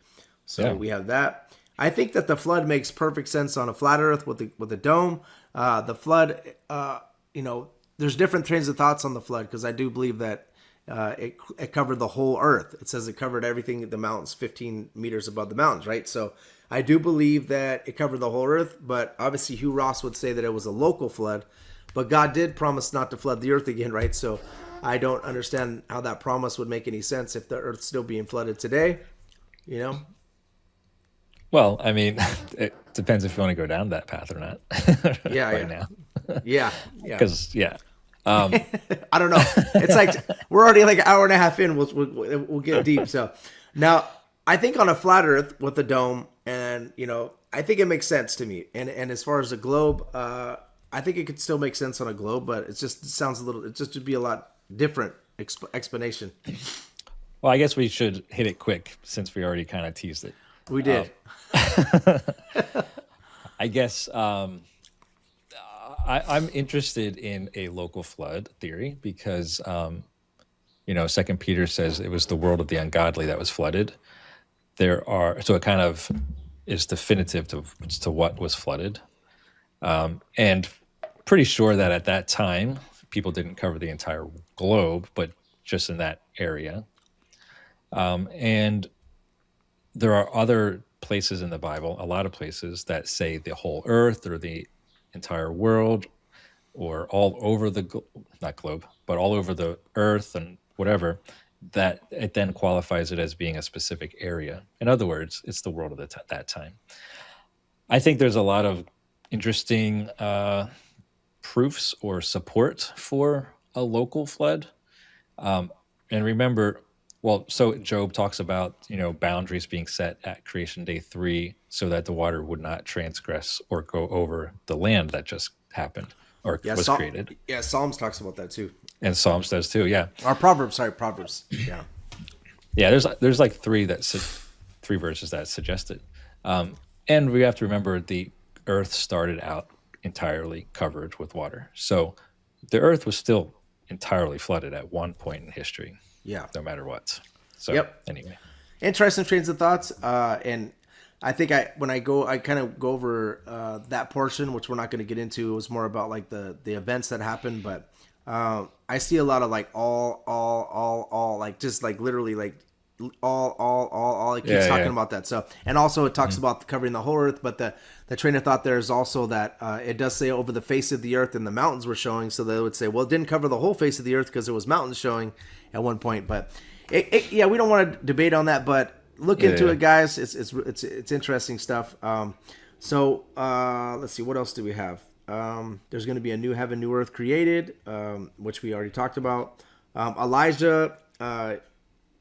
So we have that. I think that the flood makes perfect sense on a flat Earth with a dome. The flood, there's different trains of thoughts on the flood because I do believe that it covered the whole Earth. It says it covered everything, the mountains 15 meters above the mountains, right? So I do believe that it covered the whole Earth, but obviously Hugh Ross would say that it was a local flood. But God did promise not to flood the earth again, right? So I don't understand how that promise would make any sense if the earth's still being flooded today, Well, I mean, it depends if you want to go down that path or not. Yeah, now. Yeah. Because I don't know. It's like we're already like an hour and a half in. We'll get deep. So now I think on a flat earth with a dome, and I think it makes sense to me. And as far as a globe, I think it could still make sense on a globe, but it sounds it just would be a lot different explanation. Well, I guess we should hit it quick since we already kind of teased it. We did. I guess I'm interested in a local flood theory because, Second Peter says it was the world of the ungodly that was flooded. So it kind of is definitive to what was flooded. And pretty sure that at that time, people didn't cover the entire globe, but just in that area. And there are other places in the Bible, a lot of places that say the whole earth or the entire world or all over not globe, but all over the earth and whatever, that it then qualifies it as being a specific area. In other words, it's the world of that time. I think there's a lot of interesting proofs or support for a local flood. And remember, so Job talks about, boundaries being set at creation day 3 so that the water would not transgress or go over the land that just happened or was created. Yeah, Psalms talks about that too. And Psalms does too, yeah. Or Proverbs. Yeah. Yeah, there's like three verses that suggest it. And we have to remember the earth started out entirely covered with water. So the earth was still entirely flooded at one point in history. Yeah. No matter what. So anyway. Interesting trains of thoughts. And I think when I kind of go over that portion, which we're not going to get into. It was more about like the events that happened. But I see a lot of like all, like just like literally like all it keeps talking about that. So, and also it talks about covering the whole earth, but the train of thought there is also that it does say over the face of the earth and the mountains were showing. So they would say, well, it didn't cover the whole face of the earth because it was mountains showing at one point. But we don't want to debate on that, but look into it, guys. It's interesting stuff. So let's see, what else do we have? There's going to be a new heaven, new earth created, which we already talked about. Elijah,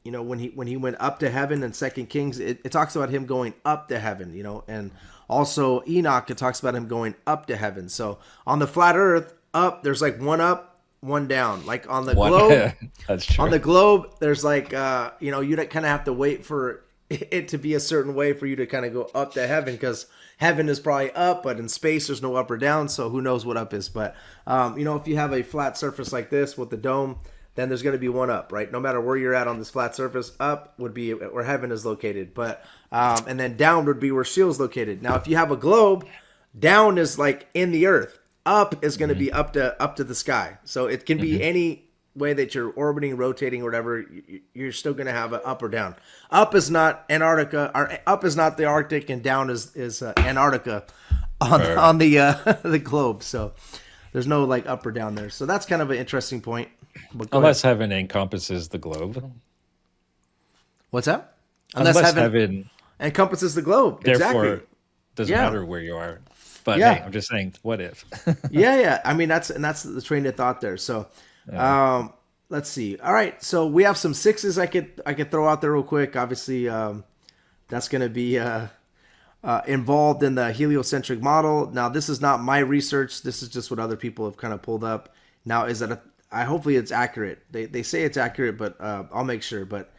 when he went up to heaven in 2 Kings, it talks about him going up to heaven, and also Enoch, it talks about him going up to heaven. So on the flat earth, there's like one up, one down. Like on the globe, that's true. On the globe, there's like, you kind of have to wait for it to be a certain way for you to kind of go up to heaven, because heaven is probably up, but in space there's no up or down, so who knows what up is. But if you have a flat surface like this with the dome, then there's going to be one up, right? No matter where you're at on this flat surface, up would be where heaven is located, but and then down would be where Sheol's located. Now if you have a globe, down is like in the earth, up is going to be up to the sky. So it can be any way that you're orbiting, rotating, or whatever, you're still going to have an up or down. Up is not Antarctica, or up is not the Arctic, and down is Antarctica on the globe. So There's no like up or down there. So that's kind of an interesting point. But go Unless ahead. heaven encompasses the globe. What's that? Unless heaven, encompasses the globe. therefore, Exactly. doesn't Yeah. matter where you are. But Yeah. hey, I'm just saying, what if? Yeah. I mean, that's the train of thought there. So, let's see. All right. So we have some sixes I could throw out there real quick. Obviously, that's going to be involved in the heliocentric model. Now, this is not my research. This is just what other people have kind of pulled up. Now, is that hopefully it's accurate. They say it's accurate, but I'll make sure. But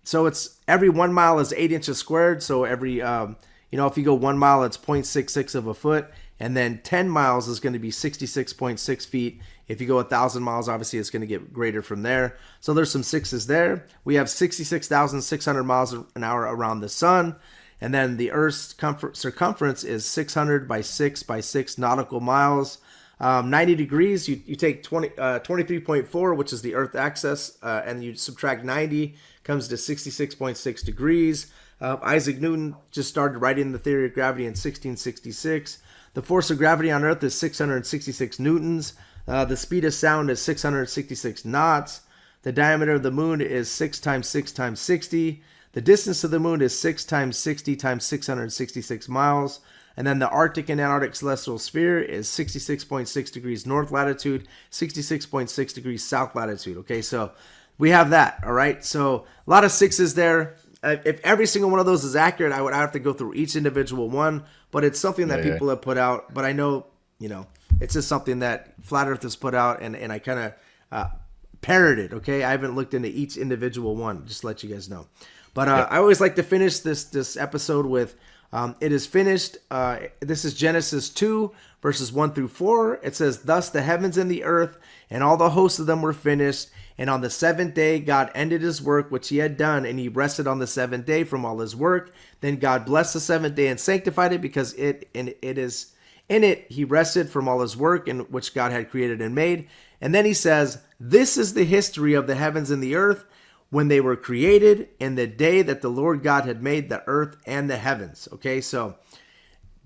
so it's every 1 mile is 8 inches squared. So every if you go 1 mile, it's 0.66 of a foot, and then 10 miles is going to be 66.6 feet. If you go 1,000 miles, obviously it's going to get greater from there. So there's some sixes there. We have 66,600 miles an hour around the sun. And then the Earth's circumference is 600 by 6 by 6 nautical miles. 90 degrees, you take 23.4, which is the Earth axis, and you subtract 90, comes to 66.6 degrees. Isaac Newton just started writing the theory of gravity in 1666. The force of gravity on Earth is 666 newtons. The speed of sound is 666 knots. The diameter of the moon is 6 times 6 times 60. The distance to the moon is 6 times 60 times 666 miles. And then the Arctic and Antarctic celestial sphere is 66.6 degrees north latitude, 66.6 degrees south latitude. Okay, so we have that. All right, so a lot of sixes there. If every single one of those is accurate, I would have to go through each individual one. But it's something that people have put out. But I know, it's just something that Flat Earth has put out, and I kind of parroted. Okay, I haven't looked into each individual one. Just to let you guys know. But I always like to finish this episode with it is finished. This is Genesis 2, verses 1 through 4. It says, "Thus the heavens and the earth and all the hosts of them were finished. And on the seventh day, God ended his work which he had done, and he rested on the seventh day from all his work. Then God blessed the seventh day and sanctified it, because in it he rested from all his work in which God had created and made." And then he says, "This is the history of the heavens and the earth, when they were created, in the day that the Lord God had made the earth and the heavens." Okay, so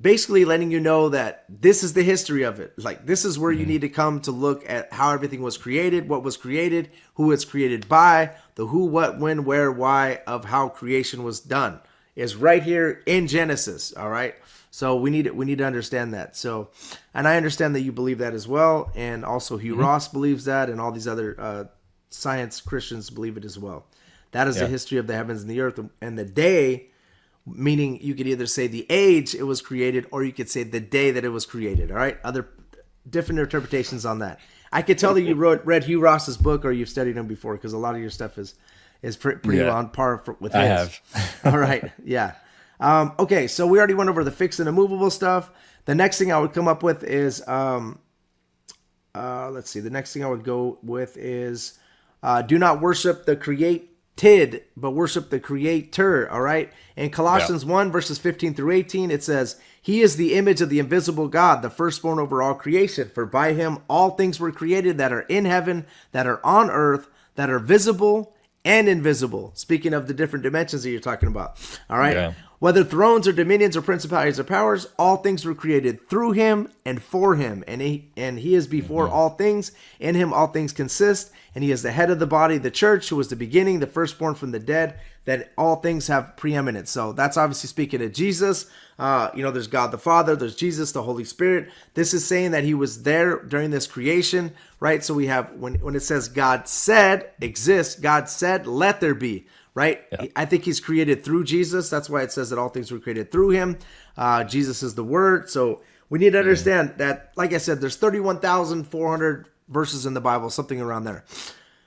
basically letting you know that this is the history of it. Like, this is where you need to come to look at how everything was created, what was created, who it's created by, the who, what, when, where, why of how creation was done is right here in Genesis. All right, so we need to understand that. So, and I understand that you believe that as well, and also Hugh Ross believes that, and all these other science Christians believe it as well. That is the history of the heavens and the earth, and the day, meaning you could either say the age it was created, or you could say the day that it was created. All right, other different interpretations on that. I could tell that you read Hugh Ross's book, or you've studied him before, because a lot of your stuff is pretty on par with his. I have. All right, yeah. Okay, so we already went over the fixed and immovable stuff. The next thing I would come up with is let's see. The next thing I would go with is do not worship the created, but worship the creator. All right. In Colossians 1, verses 15 through 18, it says, "He is the image of the invisible God, the firstborn over all creation. For by him all things were created that are in heaven, that are on earth, that are visible and invisible." Speaking of the different dimensions that you're talking about. All right. Yeah. "Whether thrones or dominions or principalities or powers, all things were created through him and for him. And he is before all things. In him all things consist. And he is the head of the body, the church, who was the beginning, the firstborn from the dead, that all things have preeminence." So that's obviously speaking of Jesus. There's God the Father, there's Jesus, the Holy Spirit. This is saying that he was there during this creation, right? So we have, when it says God said, exists, God said, let there be. Right? Yeah. I think he's created through Jesus. That's why it says that all things were created through him. Jesus is the word. So we need to understand that, like I said, there's 31,400 verses in the Bible, something around there.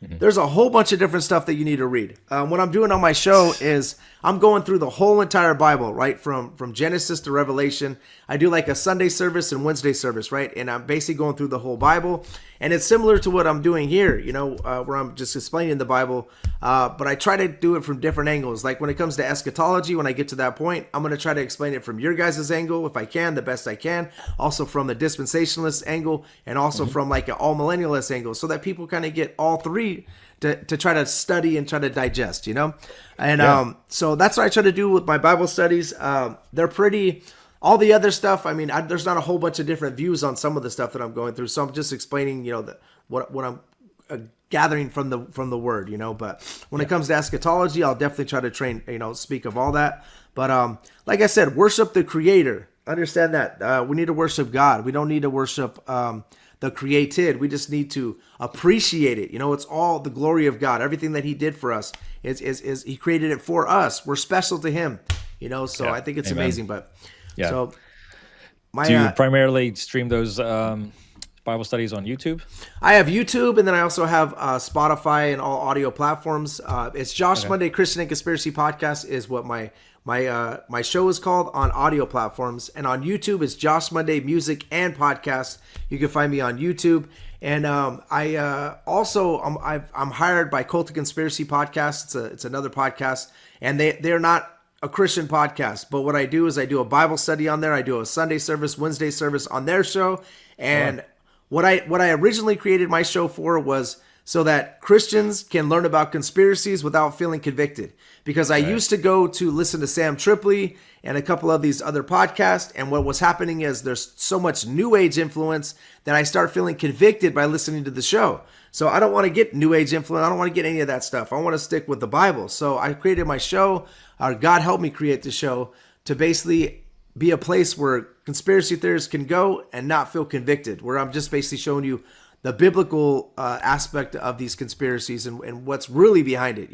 There's a whole bunch of different stuff that you need to read. What I'm doing on my show is I'm going through the whole entire Bible, right? From Genesis to Revelation. I do like a Sunday service and Wednesday service, right? And I'm basically going through the whole Bible. And it's similar to what I'm doing here, where I'm just explaining the Bible. But I try to do it from different angles. Like when it comes to eschatology, when I get to that point, I'm going to try to explain it from your guys' angle, if I can, the best I can. Also from the dispensationalist angle, and also from like an all millennialist angle, so that people kind of get all three to try to study and try to digest, And so that's what I try to do with my Bible studies. They're pretty all the other stuff, I mean, there's not a whole bunch of different views on some of the stuff that I'm going through. So I'm just explaining, what I'm gathering from the word, But when it comes to eschatology, I'll definitely try to speak of all that. But like I said, worship the Creator. Understand that we need to worship God. We don't need to worship the created. We just need to appreciate it. It's all the glory of God. Everything that He did for us is He created it for us. We're special to Him. So I think it's amazing. But so do you primarily stream those Bible studies on YouTube? I have YouTube, and then I also have Spotify and all audio platforms. It's Josh Monday Christian and Conspiracy Podcast is what my show is called on audio platforms, and on YouTube it's Josh Monday Music and Podcast. You can find me on YouTube, and I'm hired by Cult of Conspiracy Podcast. It's another podcast, and they're not a Christian podcast, but what I do is I do a Bible study on there. I do a Sunday service, Wednesday service on their show, and what I originally created my show for was so that Christians can learn about conspiracies without feeling convicted. Because I used to go to listen to Sam Tripoli and a couple of these other podcasts, and what was happening is there's so much New Age influence that I start feeling convicted by listening to the show. So I don't want to get New Age influence. I don't want to get any of that stuff. I want to stick with the Bible. So I created my show, or God helped me create the show, to basically be a place where conspiracy theorists can go and not feel convicted, where I'm just basically showing you the biblical aspect of these conspiracies and what's really behind it,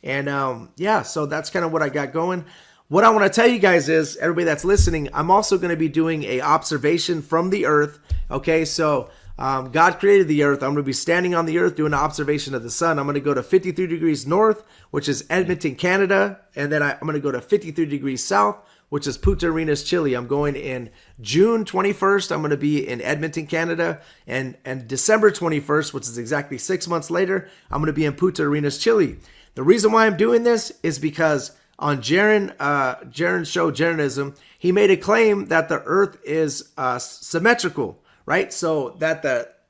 And so that's kind of what I got going. What I want to tell you guys is, everybody that's listening, I'm also going to be doing a observation from the earth. Okay, so God created the earth. I'm going to be standing on the earth doing an observation of the sun. I'm going to go to 53 degrees north, which is Edmonton, Canada, and then I'm going to go to 53 degrees south, which is Punta Arenas, Chile. I'm going in June 21st. I'm going to be in Edmonton, Canada. And December 21st, which is exactly 6 months later, I'm going to be in Punta Arenas, Chile. The reason why I'm doing this is because on Jaron's show, Jaronism, he made a claim that the earth is symmetrical, right? So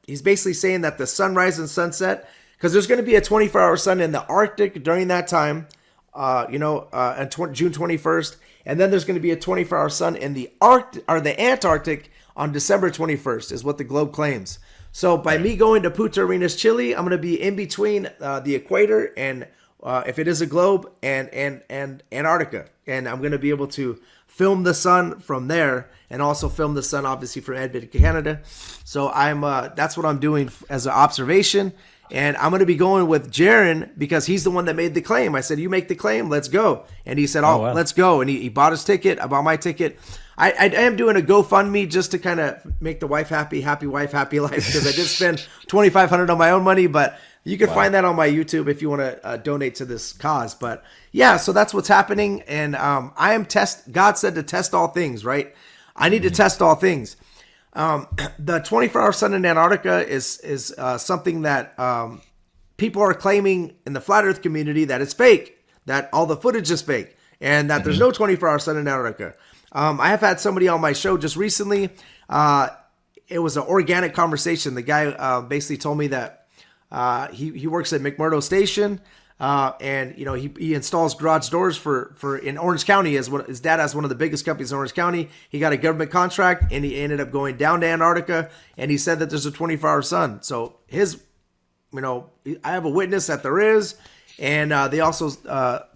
he's basically saying that the sunrise and sunset, because there's going to be a 24-hour sun in the Arctic during that time, on June 21st. And then there's going to be a 24-hour sun in the the Antarctic on December 21st, is what the globe claims. So by me going to Punta Arenas, Chile, I'm going to be in between the equator and, if it is a globe, and Antarctica. And I'm going to be able to film the sun from there, and also film the sun, obviously, from Edmonton, Canada. So that's what I'm doing as an observation. And I'm going to be going with Jaron because he's the one that made the claim. I said, you make the claim, let's go. And he said, wow. Let's go. And he bought his ticket. I bought my ticket. I am doing a GoFundMe just to kind of make the wife happy wife, happy life, because I did spend $2,500 on my own money. But you can find that on my YouTube if you want to donate to this cause. But yeah, so that's what's happening. And God said to test all things, right? I need to test all things. The 24-hour sun in Antarctica is something that people are claiming in the flat Earth community that it's fake, that all the footage is fake, and that there's no 24-hour sun in Antarctica. I have had somebody on my show just recently. It was an organic conversation. The guy basically told me that he works at McMurdo Station. And he installs garage doors for in Orange County. His dad has one of the biggest companies in Orange County. He got a government contract, and he ended up going down to Antarctica, and he said that there's a 24-hour sun. So I have a witness that there is, and they also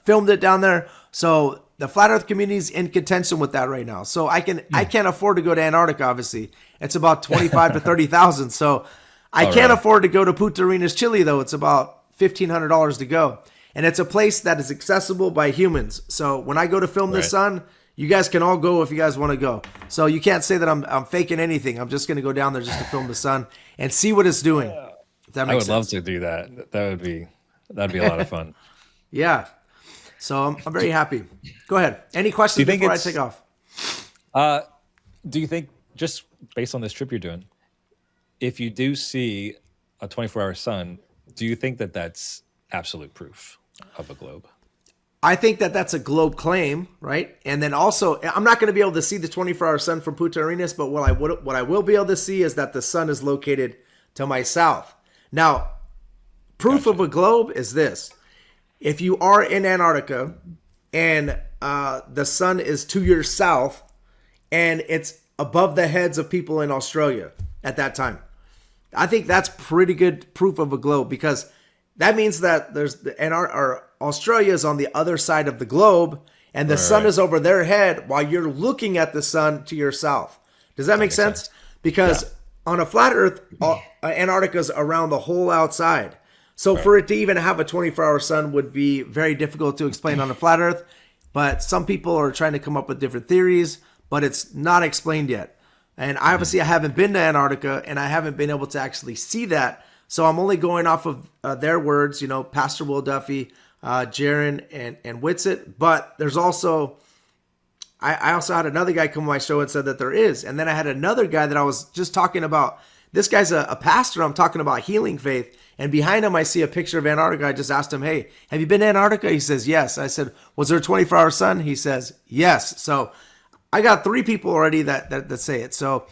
filmed it down there. So the flat Earth community is in contention with that right now. So I can't afford to go to Antarctica. Obviously, it's about 25 to 30,000. So I can't afford to go to Punta Arenas, Chile, though. It's about $1,500 to go. And it's a place that is accessible by humans. So when I go to film the sun, you guys can all go if you guys want to go. So you can't say that I'm faking anything. I'm just going to go down there just to film the sun and see what it's doing. If that makes sense. Love to do that. That'd be a lot of fun. Yeah. So I'm very happy. Go ahead. Any questions before I take off? Do you think, just based on this trip you're doing, if you do see a 24-hour sun, do you think that that's absolute proof of a globe? I think that that's a globe claim, right? And then also, I'm not going to be able to see the 24-hour sun from Punta Arenas, but what I will be able to see is that the sun is located to my south. Now, proof of a globe is this. If you are in Antarctica and the sun is to your south, and it's above the heads of people in Australia at that time. I think that's pretty good proof of a globe, because that means that Australia is on the other side of the globe, and the sun is over their head while you're looking at the sun to your south. Does that make sense? Because on a flat Earth, Antarctica's around the whole outside. So for it to even have a 24-hour sun would be very difficult to explain on a flat Earth. But some people are trying to come up with different theories, but it's not explained yet. And obviously I haven't been to Antarctica, and I haven't been able to actually see that. So I'm only going off of their words, Pastor Will Duffy, Jaron, and Whitsitt. But there's also, I also had another guy come on my show and said that there is. And then I had another guy that I was just talking about. This guy's a pastor. I'm talking about healing faith. And behind him, I see a picture of Antarctica. I just asked him, hey, have you been to Antarctica? He says, yes. I said, was there a 24-hour sun? He says, yes. So I got 3 people already that say it. So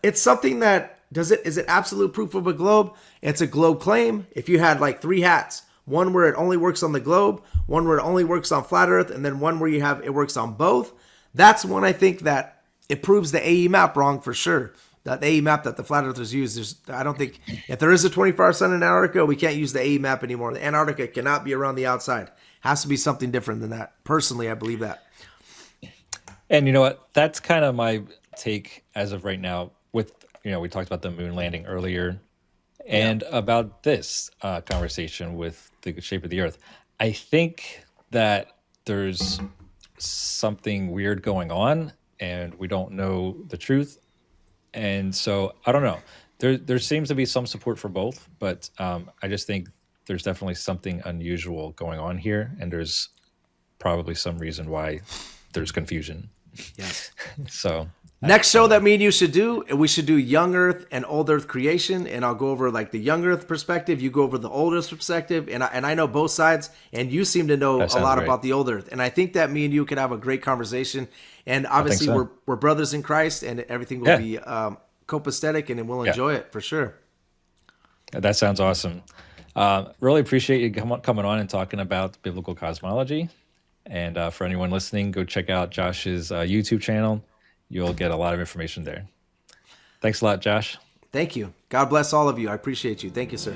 it's something that, is it absolute proof of a globe? It's a globe claim. If you had like 3 hats, one where it only works on the globe, one where it only works on flat Earth, and then one where it works on both, that's when I think that it proves the AE map wrong for sure. That AE map that the flat earthers use, I don't think, if there is a 24-hour sun in Antarctica, we can't use the AE map anymore. The Antarctica cannot be around the outside. Has to be something different than that. Personally, I believe that. And you know what? That's kind of my take as of right now. With we talked about the moon landing earlier, and about this conversation with the shape of the Earth. I think that there's something weird going on, and we don't know the truth. And so I don't know. There seems to be some support for both, but I just think there's definitely something unusual going on here, and there's probably some reason why there's confusion. Yes. So next show that me and you should do, we should do young Earth and old Earth creation, and I'll go over like the young Earth perspective. You go over the old Earth perspective, and I know both sides, and you seem to know a lot about the old Earth. And I think that me and you could have a great conversation. And obviously we're brothers in Christ, and everything will be copacetic, and we'll enjoy it for sure. That sounds awesome. Really appreciate you coming on and talking about biblical cosmology. And for anyone listening, go check out Josh's YouTube channel. You'll get a lot of information there. Thanks a lot, Josh. Thank you. God bless all of you. I appreciate you. Thank you, sir.